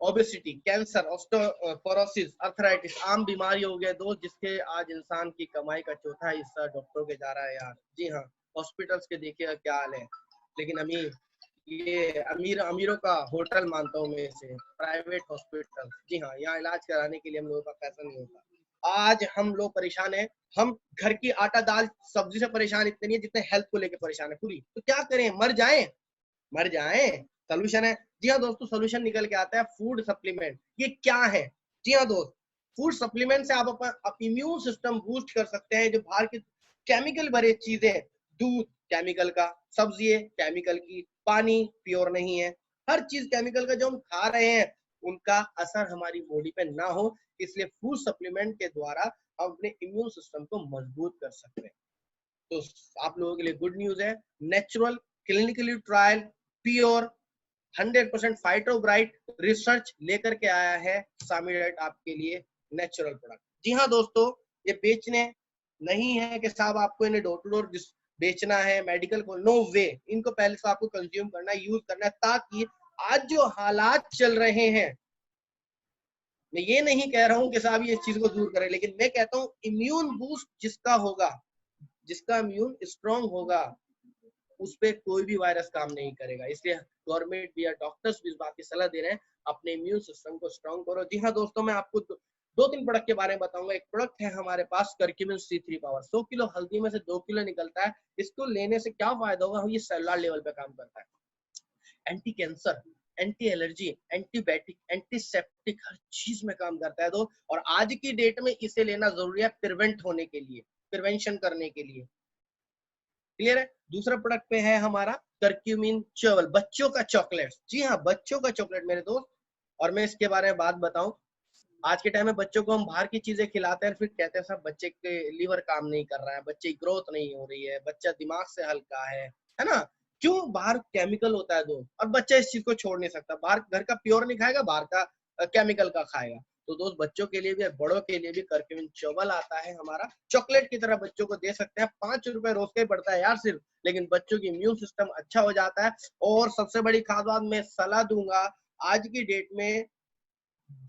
A: ओबेसिटी, कैंसर, ऑस्टियोपोरोसिस, अर्थराइटिस आम बीमारी हो गया दोस्त, जिसके आज इंसान की कमाई का चौथा हिस्सा डॉक्टरों के जा रहा है यार। जी हाँ, हॉस्पिटल्स के देखिएगा क्या हाल है। लेकिन अमीर, ये अमीरों का होटल मानता हूँ मैं इसे, प्राइवेट हॉस्पिटल। जी हाँ, यहाँ इलाज कराने के लिए हम लोगों का पैसा नहीं होता। आज हम लोग परेशान हैं। हम घर की आटा दाल सब्जी से परेशान इतने नहीं है जितने हेल्थ को लेकर परेशान है पूरी। तो क्या करें, मर जाएं? मर जाएं? सोल्यूशन है। जी हाँ दोस्तों, सोल्यूशन निकल के आता है फूड सप्लीमेंट। ये क्या है? जी हाँ दोस्त, फूड सप्लीमेंट से आप अपना इम्यून सिस्टम बूस्ट कर सकते हैं। जो बाहर की केमिकल भरे चीजें, दूध केमिकल का, सब्जी केमिकल की, पानी प्योर नहीं है, हर चीज केमिकल का जो हम खा रहे हैं उनका असर हमारी बॉडी पे ना हो, इसलिए फूड सप्लीमेंट के द्वारा हम अपने इम्यून सिस्टम को मजबूत कर सकते हैं। तो आप लोगों के लिए गुड न्यूज है, natural, clinically trial, pure, 100% Phytobright research लेकर के आया है सामी डाइट आपके लिए नेचुरल प्रोडक्ट। जी हाँ दोस्तों, ये बेचने नहीं है कि साहब आपको इन्हें डोर टू डोर बेचना है, मेडिकल को, नो वे। इनको पहले से आपको कंज्यूम करना है, यूज करना है, ताकि आज जो हालात चल रहे हैं, मैं ये नहीं कह रहा हूं कि साहब ये इस चीज को दूर करें, लेकिन मैं कहता हूं इम्यून बूस्ट जिसका होगा, जिसका इम्यून स्ट्रांग होगा, उस पे कोई भी वायरस काम नहीं करेगा। इसलिए गवर्नमेंट भी या डॉक्टर्स भी इस बात की सलाह दे रहे हैं, अपने इम्यून सिस्टम को स्ट्रांग करो। जी हाँ दोस्तों, मैं आपको 2-3 प्रोडक्ट के बारे में बताऊंगा। एक प्रोडक्ट है हमारे पास करक्यूमिन C3 पावर, 100 किलो हल्दी में से 2 किलो निकलता है। इसको लेने से क्या फायदा होगा? ये सेलुलर लेवल पे काम करता है, anti cancer, anti allergy, antibiotic, antiseptic, हर चीज में काम करता है दोस्त। और आज की डेट में इसे लेना जरूरी है प्रिवेंट होने के लिए, प्रिवेंशन करने के लिए। क्लियर है? दूसरा प्रोडक्ट पे है हमारा करक्यूमिन च्यूवल, बच्चों का चॉकलेट। जी हाँ, बच्चों का चॉकलेट मेरे दोस्त। और मैं इसके बारे में बात बताऊं, आज के टाइम में बच्चों को हम बाहर की चीजें खिलाते हैं, फिर कहते हैं सब बच्चे के लीवर काम नहीं कर रहा है, बच्चे की ग्रोथ नहीं हो रही है, बच्चा दिमाग से हल्का है ना? क्यों? बाहर केमिकल होता है दोस्त, और बच्चा इस चीज को छोड़ नहीं सकता। बाहर घर का प्योर नहीं खाएगा, बाहर का केमिकल का खाएगा। तो दोस्त बच्चों के लिए भी बड़ों के लिए भी करक्यूमिन च्यूबल आता है हमारा, चॉकलेट की तरह बच्चों को दे सकते हैं। 5 रुपए रोज का ही पड़ता है यार सिर्फ, लेकिन बच्चों की इम्यून सिस्टम अच्छा हो जाता है। और सबसे बड़ी खास बात मैं सलाह दूंगा, आज की डेट में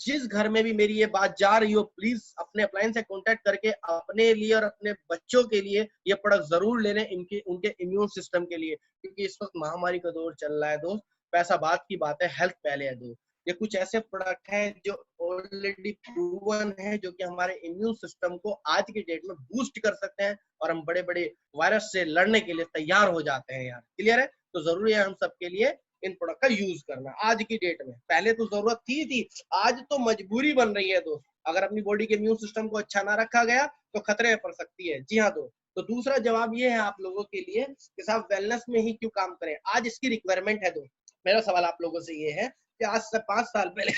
A: जिस घर में भी मेरी ये बात जा रही हो, प्लीज अपने अप्लायंस से कांटेक्ट करके अपने लिए और अपने बच्चों के लिए ये प्रोडक्ट जरूर ले लें, इनके उनके इम्यून सिस्टम के लिए, क्योंकि इस वक्त महामारी का दौर चल रहा है दोस्त। पैसा बात की बात है, हेल्थ पहले है दोस्त। ये कुछ ऐसे प्रोडक्ट हैं जो ऑलरेडी प्रूवन है, जो कि हमारे इम्यून सिस्टम को आज की डेट में बूस्ट कर सकते हैं और हम बड़े बड़े वायरस से लड़ने के लिए तैयार हो जाते हैं यार। क्लियर है? तो जरूरी है हम सबके लिए इन प्रोडक्ट का यूज करना आज की डेट में। पहले तो जरूरत थी, आज तो मजबूरी बन रही है दोस्त। अगर अपनी बॉडी के इम्यून सिस्टम को अच्छा ना रखा गया तो खतरे में पड़ सकती है। जी हाँ दोस्त। तो दूसरा जवाब ये है आप लोगों के लिए कि साहब वेलनेस में ही क्यों काम करें, आज इसकी रिक्वायरमेंट है दोस्त। मेरा सवाल आप लोगों से ये है कि आज से 5 साल पहले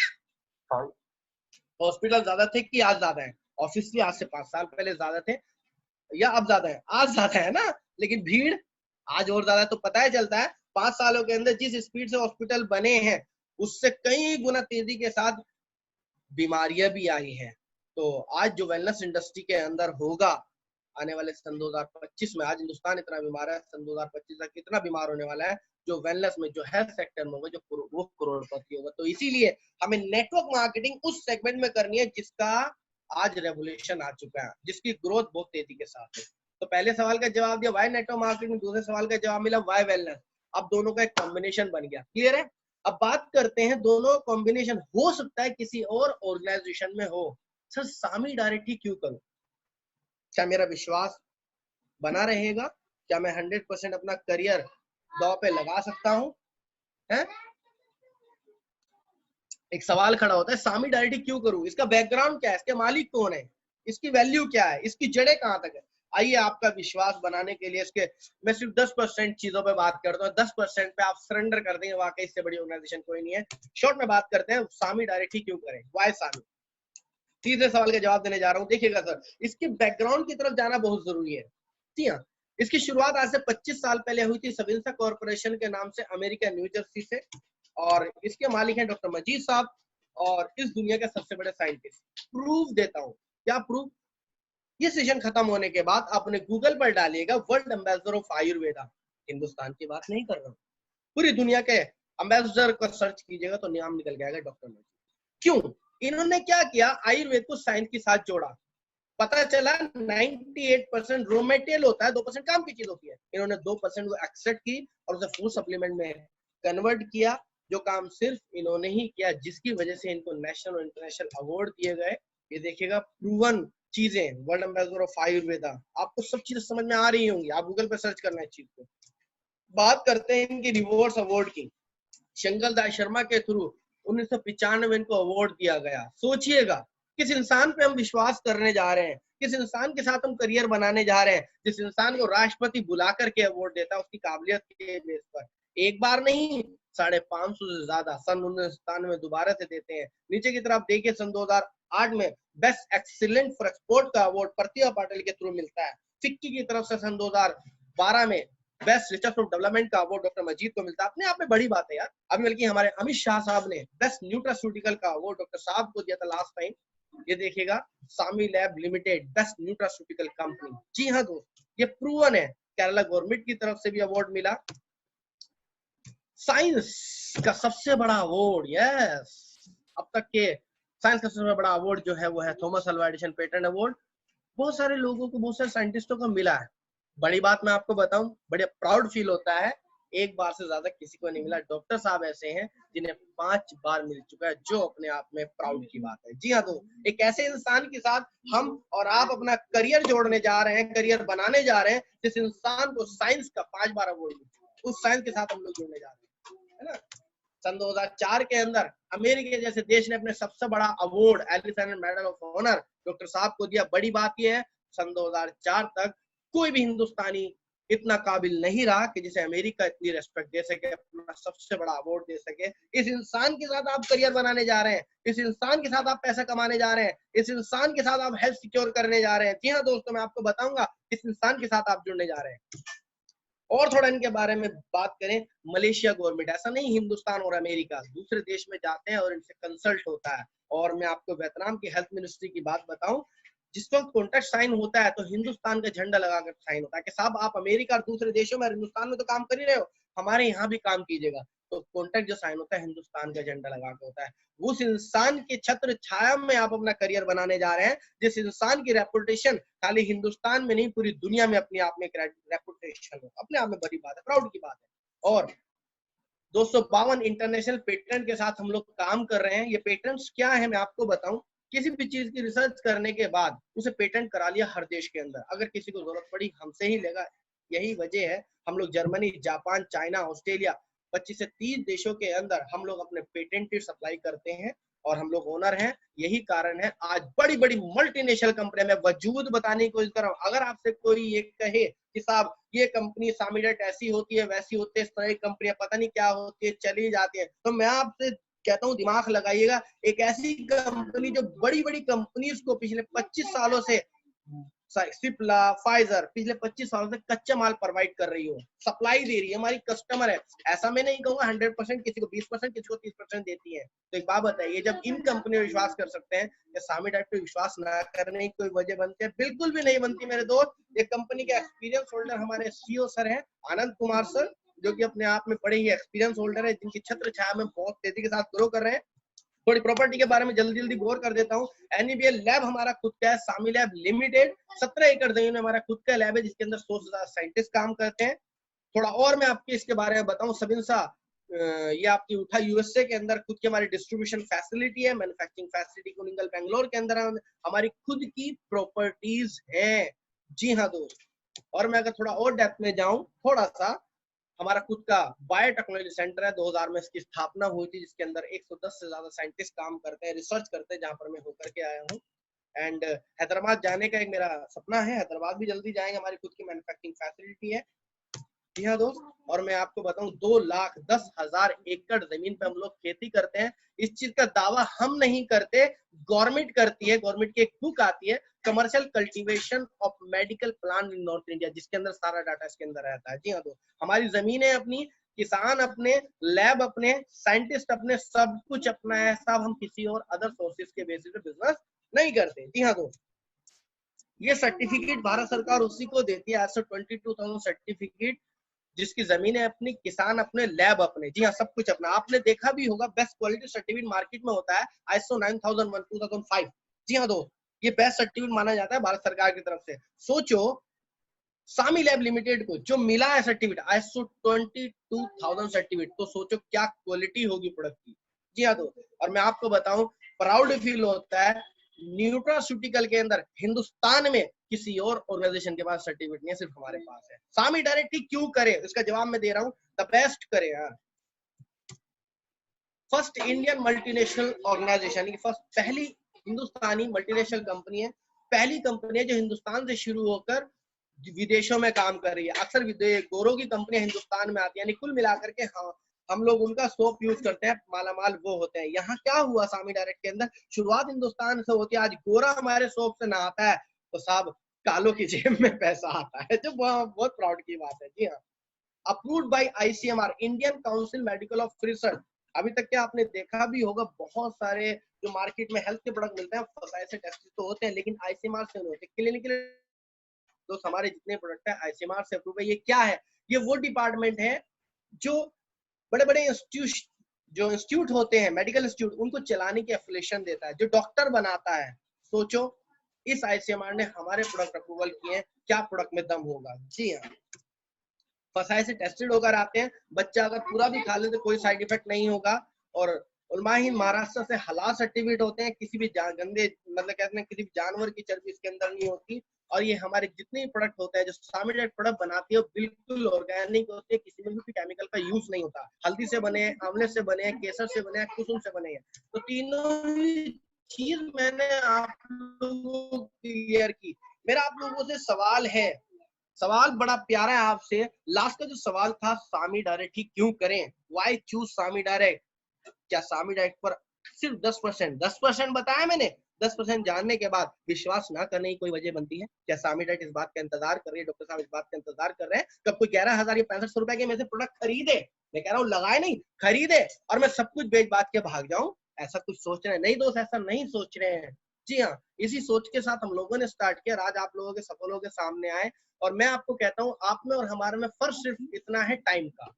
A: हॉस्पिटल ज्यादा थे कि आज ज्यादा है? ऑब्वियसली आज से 5 साल पहले ज्यादा थे या अब ज्यादा है? आज ज्यादा है ना, लेकिन भीड़ आज और ज्यादा है। तो पता है चलता है 5 सालों के अंदर जिस स्पीड से हॉस्पिटल बने हैं उससे कई गुना तेजी के साथ बीमारियां भी आई हैं। तो आज जो वेलनेस इंडस्ट्री के अंदर होगा आने वाले सन 2025 में, आज हिंदुस्तान इतना बीमार है, सन 2025 तक कितना बीमार होने वाला है, जो वेलनेस में जो हेल्थ सेक्टर में होगा, जो वो करोड़पति होगा। तो इसीलिए हमें नेटवर्क मार्केटिंग उस सेगमेंट में करनी है जिसका आज रेवोल्यूशन आ चुका है, जिसकी ग्रोथ बहुत तेजी के साथ है। तो पहले सवाल का जवाब दिया वाई नेटवर्क मार्केटिंग, दूसरे सवाल का जवाब मिला वाई वेलनेस। अब दोनों का एक कॉम्बिनेशन बन गया। क्लियर है? अब बात करते हैं, दोनों कॉम्बिनेशन हो सकता है किसी और ऑर्गेनाइजेशन में हो। सर सामी डायरेक्टली क्यों करूं? क्या मेरा विश्वास बना रहेगा? क्या मैं 100% अपना करियर दांव पे लगा सकता हूं? है? एक सवाल खड़ा होता है, सामी डायरेक्टली क्यों करूं? इसका बैकग्राउंड क्या है? इसके मालिक कौन है? इसकी वैल्यू क्या है? इसकी जड़ें कहां तक है? आइए आपका विश्वास बनाने के लिए इसके मैं सिर्फ 10% चीजों पे बात करता हूँ। 10% पे आप सरेंडर कर देंगे, वाकई इससे बड़ी ऑर्गेनाइजेशन कोई नहीं है। शॉर्ट में बात करते हैं, सामी डायरेक्टली क्यों करें, वाई सामी। तीसरे सवाल का जवाब देने जा रहा हूँ। देखिएगा सर, इसके बैकग्राउंड की तरफ जाना बहुत जरूरी है। जी हाँ, इसकी शुरुआत आज से 25 साल पहले हुई थी सविंसा कॉर्पोरेशन के नाम से, अमेरिका न्यू जर्सी से, और इसके मालिक हैं डॉक्टर मजीद साहब, और इस दुनिया के सबसे बड़े साइंटिस्ट। प्रूफ देता हूँ। क्या प्रूफ? ये सेशन खत्म होने के बाद आपने गूगल पर डालिएगा world ambassador of Ayurveda, Hindustan की बात नहीं कर रहा हूँ, पूरी दुनिया के एम्बेसडर को सर्च कीजिएगा तो नाम निकल जाएगा डॉक्टर मजीद। क्यों? इन्होंने क्या किया, आयुर्वेद को साइंस के साथ जोड़ा। पता चला 98% रॉ मटेरियल होता है, 2% काम की चीज होती है। इन्होंने 2% को एक्सेप्ट की और उसे फूड सप्लीमेंट में कन्वर्ट किया, जो काम सिर्फ इन्होंने ही किया, जिसकी वजह से इनको नेशनल और इंटरनेशनल अवार्ड दिए गए। ये देखिएगा प्रूवन चीजें, वर्ल्ड एम्बेसडर ऑफ आयुर्वेदा। आपको सब चीजें समझ में आ रही होंगी, आप गूगल पर सर्च करना है चीज को। बात करते हैं इनकी रिवॉर्ड्स अवार्ड की। शंकर दास शर्मा के थ्रू 1995 में इनको अवार्ड दिया गया। सोचिएगा किस इंसान पे हम विश्वास करने जा रहे हैं, किस इंसान के साथ हम करियर बनाने जा रहे हैं, जिस इंसान को राष्ट्रपति बुला करके अवार्ड देता है उसकी काबिलियत के बेस पर। एक बार नहीं, 550 से ज्यादा सन 1997 में दोबारा से देते हैं। नीचे की तरफ देखिए, सन 2008 में बेस्ट एक्सीलेंट फॉर एक्सपोर्ट का अवार्ड प्रतिभा पाटिल के थ्रू मिलता है। फिक्की की तरफ से सन 2012 में बेस्ट रिसर्च ऑफ डेवलपमेंट का अवार्ड डॉक्टर मजीद को मिलता है। अपने आप में बड़ी बात है यार। अभी बल्कि हमारे अमित शाह साहब ने बेस्ट न्यूट्रास्यूटिकल का अवार्ड डॉक्टर साहब को दिया था लास्ट टाइम। ये देखिएगा, Sami lab limited best nutraceutical company. जी हाँ दोस्त, ये प्रूवन है। केरला गवर्नमेंट की तरफ से भी अवार्ड मिला। साइंस का सबसे बड़ा अवार्ड, यस, अब तक के साइंस का सबसे बड़ा अवार्ड जो है वो है Thomas Alva Edison patent award. बहुत सारे लोगों को, बहुत सारे साइंटिस्टों को मिला है। बड़ी बात मैं आपको बताऊं, बड़े प्राउड फील होता है, एक बार से ज्यादा किसी को नहीं मिला। डॉक्टर साहब ऐसे हैं जिन्हें 5 बार मिल चुका है, जो अपने आप में प्राउड की बात है। जी हाँ, तो एक ऐसे इंसान के साथ हम और आप अपना करियर जोड़ने जा रहे हैं, करियर बनाने जा रहे हैं, जिस इंसान को साइंस का 5 बार अवार्ड मिल चुका है, उस साइंस के साथ हम लोग जुड़ने जा रहे हैं, है ना। सन 2004 के अंदर अमेरिका जैसे देश ने अपने सबसे बड़ा award elephant medal of honour doctor साहब को दिया। बड़ी बात यह है, सन 2004 तक कोई भी हिंदुस्तानी इतना काबिल नहीं रहा कि जिसे अमेरिका इतनी रेस्पेक्ट दे सके, अपना सबसे बड़ा अवार्ड दे सके। इस इंसान के साथ आप करियर बनाने जा रहे हैं, इस इंसान के साथ आप पैसा कमाने जा रहे हैं, इस इंसान के साथ आप हेल्थ सिक्योर करने जा रहे हैं। जी हाँ दोस्तों, मैं आपको बताऊंगा इस इंसान के साथ आप जुड़ने जा रहे हैं। और थोड़ा इनके बारे में बात करें, मलेशिया गवर्नमेंट, ऐसा नहीं हिंदुस्तान और अमेरिका, दूसरे देश में जाते हैं और इनसे कंसल्ट होता है। और मैं आपको वियतनाम की हेल्थ मिनिस्ट्री की बात बताऊं, जिस वक्त कॉन्ट्रैक्ट साइन होता है तो हिंदुस्तान का झंडा लगाकर साइन होता है कि साहब आप अमेरिका और दूसरे देशों में, हिंदुस्तान में तो काम कर ही रहे हो, हमारे यहाँ भी काम कीजिएगा। तो कॉन्ट्रैक्ट जो साइन होता है हिंदुस्तान का झंडा लगा के होता है। उस इंसान के छत्र छाया में आप अपना करियर बनाने जा रहे हैं, जिस इंसान की रेपुटेशन खाली हिंदुस्तान में नहीं पूरी दुनिया में अपने आप में एक रेपुटेशन हो, अपने आप में बड़ी बात है, प्राउड की बात है। और 252 इंटरनेशनल पेटेंट के साथ हम लोग काम कर रहे हैं। ये पेटेंट्स क्या है मैं आपको बताऊं, किसी भी चीज की रिसर्च करने के बाद उसे पेटेंट करा लिया हर देश के अंदर, अगर किसी को जरूरत पड़ी हमसे ही लेगा। यही वजह है हम लोग जर्मनी, जापान, चाइना, ऑस्ट्रेलिया 25 से 30 देशों के अंदर हम लोग अपने पेटेंट सप्लाई करते हैं और हम लोग ओनर हैं। यही कारण है आज बड़ी बड़ी मल्टीनेशनल कंपनी में वजूद बताने की कोशिश कर रहा हूं। अगर आपसे कोई ये कहे कि साहब ये कंपनी सामीडाइट ऐसी होती है, वैसी होती है, इस तरह की कंपनियां पता नहीं क्या होती है, चली जाती है, तो मैं आपसे कहता हूँ दिमाग लगाइएगा। एक ऐसी कंपनी जो बड़ी बड़ी कंपनीज को पिछले 25 सालों से, सिप्ला, फाइजर, पिछले 25 सालों से कच्चा माल प्रोवाइड कर रही हो, सप्लाई दे रही है, हमारी कस्टमर है। ऐसा मैं नहीं कहूंगा 100%, किसी को 20%, किसी को 30% देती है। तो एक बात बताइए, जब इन कंपनी में विश्वास कर सकते हैं, या सामीडाइट पे विश्वास ना करने की कोई वजह बनती है? बिल्कुल भी नहीं बनती मेरे दोस्त। ये कंपनी के एक्सपीरियंस होल्डर हमारे सीईओ सर हैं, आनंद कुमार सर, जो कि अपने आप में बड़े ही एक्सपीरियंस होल्डर है, जिनकी छत्र छाया में बहुत तेजी के साथ ग्रो कर रहे हैं। थोड़ी प्रॉपर्टी के बारे में जल्दी जल्दी गौर कर देता हूँ। एनएबीएल लैब हमारा खुद का है, सामी लैब लिमिटेड, 17 एकड़ जमीन में हमारा खुद का लैब है, जिसके अंदर 100 से ज्यादा साइंटिस्ट काम करते हैं। थोड़ा और मैं आपके इसके बारे में बताऊं, सबिंसा, ये आपकी उठा यूएसए के अंदर खुद की हमारी डिस्ट्रीब्यूशन फैसिलिटी है, मैन्युफैक्चरिंग फैसिलिटी कुनिंगल बेंगलोर के अंदर हमारी खुद की प्रॉपर्टीज है। जी हाँ दोस्त, और मैं अगर थोड़ा और डेप्थ में जाऊं, थोड़ा सा, हमारा खुद का बायोटेक्नोलॉजी सेंटर है, 2000 में इसकी स्थापना हुई थी, जिसके अंदर 110 से ज्यादा साइंटिस्ट काम करते हैं, रिसर्च करते हैं, जहां पर मैं होकर के आया हूँ। एंड हैदराबाद जाने का एक मेरा सपना है, हैदराबाद भी जल्दी जाएंगे, हमारी खुद की मैन्युफैक्चरिंग फैसिलिटी है। जी हाँ दोस्त, और मैं आपको बताऊं 2,10,000 एकड़ जमीन पे हम लोग खेती करते हैं। इस चीज का दावा हम नहीं करते, गवर्नमेंट करती है। गवर्नमेंट की एक बुक आती है, commercial cultivation of medical plant in north India, जिसके अंदर सारा डाटा इसके अंदर रहता है। जी हाँ दोस्त, हमारी जमीनें अपनी, किसान अपने, लैब अपने, साइंटिस्ट अपने, सब कुछ अपना है। सब हम किसी और अदर सोर्सेज के बेसिस पे बिजनेस नहीं करते। जी हाँ दोस्त, ये सर्टिफिकेट भारत सरकार उसी को देती है, ISO 22,000 सर्टिफिकेट, जिसकी जमीन है अपनी, किसान अपने, लैब अपने। जी हाँ, सब कुछ अपना। आपने देखा भी होगा बेस्ट क्वालिटी सर्टिफिकेट मार्केट में होता है ISO 9001 2005। जी हाँ दोस्त, ये बेस्ट सर्टिफिकेट माना जाता है भारत सरकार की तरफ से। सोचो सामी लैब लिमिटेड को जो मिला है सर्टिफिकेट ISO 22,000 सर्टिफिकेट, तो सोचो क्या क्वालिटी होगी प्रोडक्ट की। जी हाँ दोस्त, और मैं आपको बताऊं प्राउड फील होता है, न्यूट्रास्यूटिकल के अंदर हिंदुस्तान में किसी और ऑर्गेनाइजेशन के पास सर्टिफिकेट नहीं है, सिर्फ हमारे पास है। सामी डायरेक्ट ही क्यों करे, इसका जवाब मैं दे रहा हूं, द बेस्ट करे यार। First Indian multinational organisation, first, पहली हिंदुस्तानी मल्टीनेशनल कंपनी है, पहली कंपनी है जो हिंदुस्तान से शुरू होकर विदेशों में काम कर रही है। अक्सर गोरों की कंपनियां हिंदुस्तान में आती है, यानी कुल मिलाकर के हाँ, हम लोग उनका सोप यूज करते हैं, मालामाल वो होते हैं। यहाँ क्या हुआ सामी डायरेक्ट के अंदर, शुरुआत हिंदुस्तान से होती है। आज गोरा हमारे सोप से नहाता है तो साहब कालों की जेब में पैसा आता है, जो बहुत प्राउड की बात है। जी हाँ, approved by ICMR, Indian council medical of research. अभी तक क्या आपने देखा भी होगा, बहुत सारे जो मार्केट में हेल्थ के प्रोडक्ट मिलते हैं फसाई से टेस्ट तो होते हैं, लेकिन ICMR से नहीं होते। क्लिनिकल तो हमारे जितने प्रोडक्ट है ICMR से अप्रूव है। ये क्या है, ये वो डिपार्टमेंट है जो बड़े बड़े इंस्टीट्यूट होते हैं, मेडिकल इंस्टीट्यूट, उनको चलाने की एफिलिएशन देता है, जो डॉक्टर बनाता है। सोचो इस ICMR ने हमारे प्रोडक्ट अप्रूवल किए हैं, क्या प्रोडक्ट में दम होगा। जी हाँ, फसाई से टेस्टेड होकर आते हैं, बच्चा अगर पूरा भी खा ले तो कोई साइड इफेक्ट नहीं होगा। और उलमाहीन महाराष्ट्र से हलाल सर्टिफिकेट होते हैं, किसी भी गंदे, मतलब कहते हैं किसी भी जानवर की चर्बी इसके अंदर नहीं होती। और ये हमारे जितने भी प्रोडक्ट होते हैं, जो सामीडाइट प्रोडक्ट बनाती है, वो बिल्कुल ऑर्गेनिक होते हैं, किसी में भी केमिकल का यूज नहीं होता। हल्दी से बने, आंवले से बने, केसर से बने, कुसुम से बने हैं। तो तीनों चीज मैंने आप लोगों को क्लियर की। मेरा आप लोगों से सवाल है, सवाल बड़ा प्यारा है आपसे। लास्ट का जो सवाल था, सामी डायरेक्ट ही क्यों करें, वाई चूज सामी डायरेक्ट। क्या सामी डायरेक्ट पर सिर्फ 10% बताया मैंने, 10% जानने के बाद विश्वास ना करने की कोई वजह बनती है क्या? सामी डॉट इस बात का इंतजार कर रही है, डॉक्टर साहब इस बात का इंतजार कर रहे हैं कब कोई 11,000 या 6500 रुपए के में से प्रोडक्ट खरीदे? मैं कह रहा हूँ लगाए नहीं, खरीदे और मैं सब कुछ बेच बात के भाग जाऊं, ऐसा कुछ सोच रहे हैं? नहीं दोस्त, ऐसा नहीं सोच रहे हैं। जी हाँ, इसी सोच के साथ हम लोगों ने स्टार्ट किया, आज आप लोगों के सफलों के सामने आए। और मैं आपको कहता हूँ, आप में और हमारे में फर्क सिर्फ इतना है टाइम का।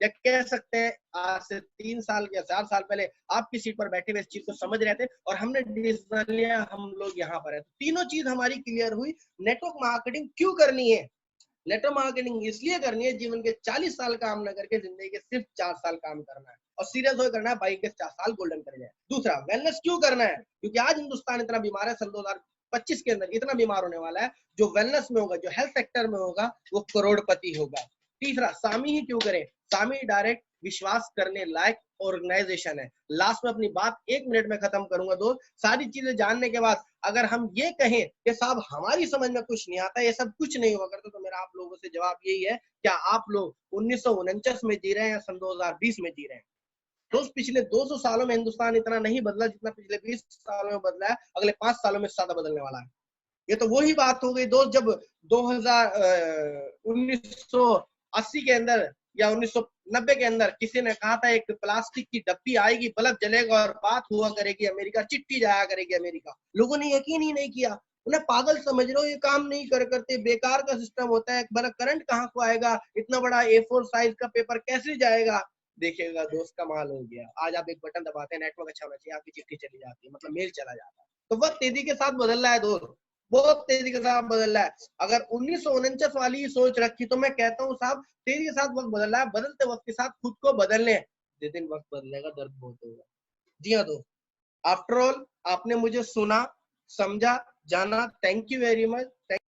A: या कह सकते हैं आज से 3 साल या 4 साल पहले आपकी सीट पर बैठे हुए इस चीज को समझ रहे थे और हमने डिसीजन लिया, हम लोग यहाँ पर है। तो तीनों चीज हमारी क्लियर हुई। नेटवर्क मार्केटिंग क्यों करनी है? नेटवर्क मार्केटिंग इसलिए करनी है, जीवन के 40 साल काम न करके जिंदगी के सिर्फ 4 साल काम करना है और सीरियस होकर करना है, बाई के 4 साल गोल्डन कर जाए। दूसरा, वेलनेस क्यों करना है? क्योंकि आज हिंदुस्तान इतना बीमार है, सन 2025 के अंदर इतना बीमार होने वाला है, जो वेलनेस में होगा, जो हेल्थ सेक्टर में होगा, वो करोड़पति होगा। तीसरा, सामी ही क्यों करें? सामी डायरेक्ट विश्वास करने लायक ऑर्गेनाइजेशन है। लास्ट में अपनी बात 1 मिनट में खत्म करूंगा दोस्त। सारी चीजें जानने के बाद अगर हम ये कहें कि साहब हमारी समझ में कुछ नहीं आता, ये सब कुछ नहीं हुआ करता, तो मेरा आप लोगों से जवाब यही है, क्या आप लोग 1949 में जी रहे हैं या सन 2020 में जी रहे हैं? दोस्त, पिछले 200 सालों में हिंदुस्तान इतना नहीं बदला जितना पिछले 20 सालों में बदला है। अगले 5 सालों में ज्यादा बदलने वाला है। ये तो वही बात हो गई दोस्त, जब 1980 के अंदर या 1990 के अंदर किसी ने कहा था एक प्लास्टिक की डब्बी आएगी, बल्ब जलेगा और बात हुआ करेगी अमेरिका, चिट्ठी जाया करेगी अमेरिका। लोगों ने यकीन ही नहीं किया, उन्हें पागल समझ रहे हो, ये काम नहीं करते, बेकार का सिस्टम होता है, बड़ा करंट कहाँ को आएगा, इतना बड़ा A4 साइज का पेपर कैसे जाएगा? देखिएगा दोस्त, कमाल हो गया। आज आप एक बटन दबाते हैं, नेटवर्क अच्छा होना चाहिए, आपकी चिट्ठी चली जाती है, मतलब मेल चला जाता है। तो वक्त तेजी के साथ बदल रहा है दोस्त, बहुत तेजी के साथ बदल रहा है। अगर 1949 वाली सोच रखी तो मैं कहता हूँ साहब, तेजी के साथ वक्त बदल रहा है, बदलते वक्त के साथ खुद को बदलने। जिस दिन वक्त बदलेगा दर्द बहुत होगा। जी हाँ दोस्त, आफ्टर ऑल आपने मुझे सुना, समझा, जाना, थैंक यू वेरी मच।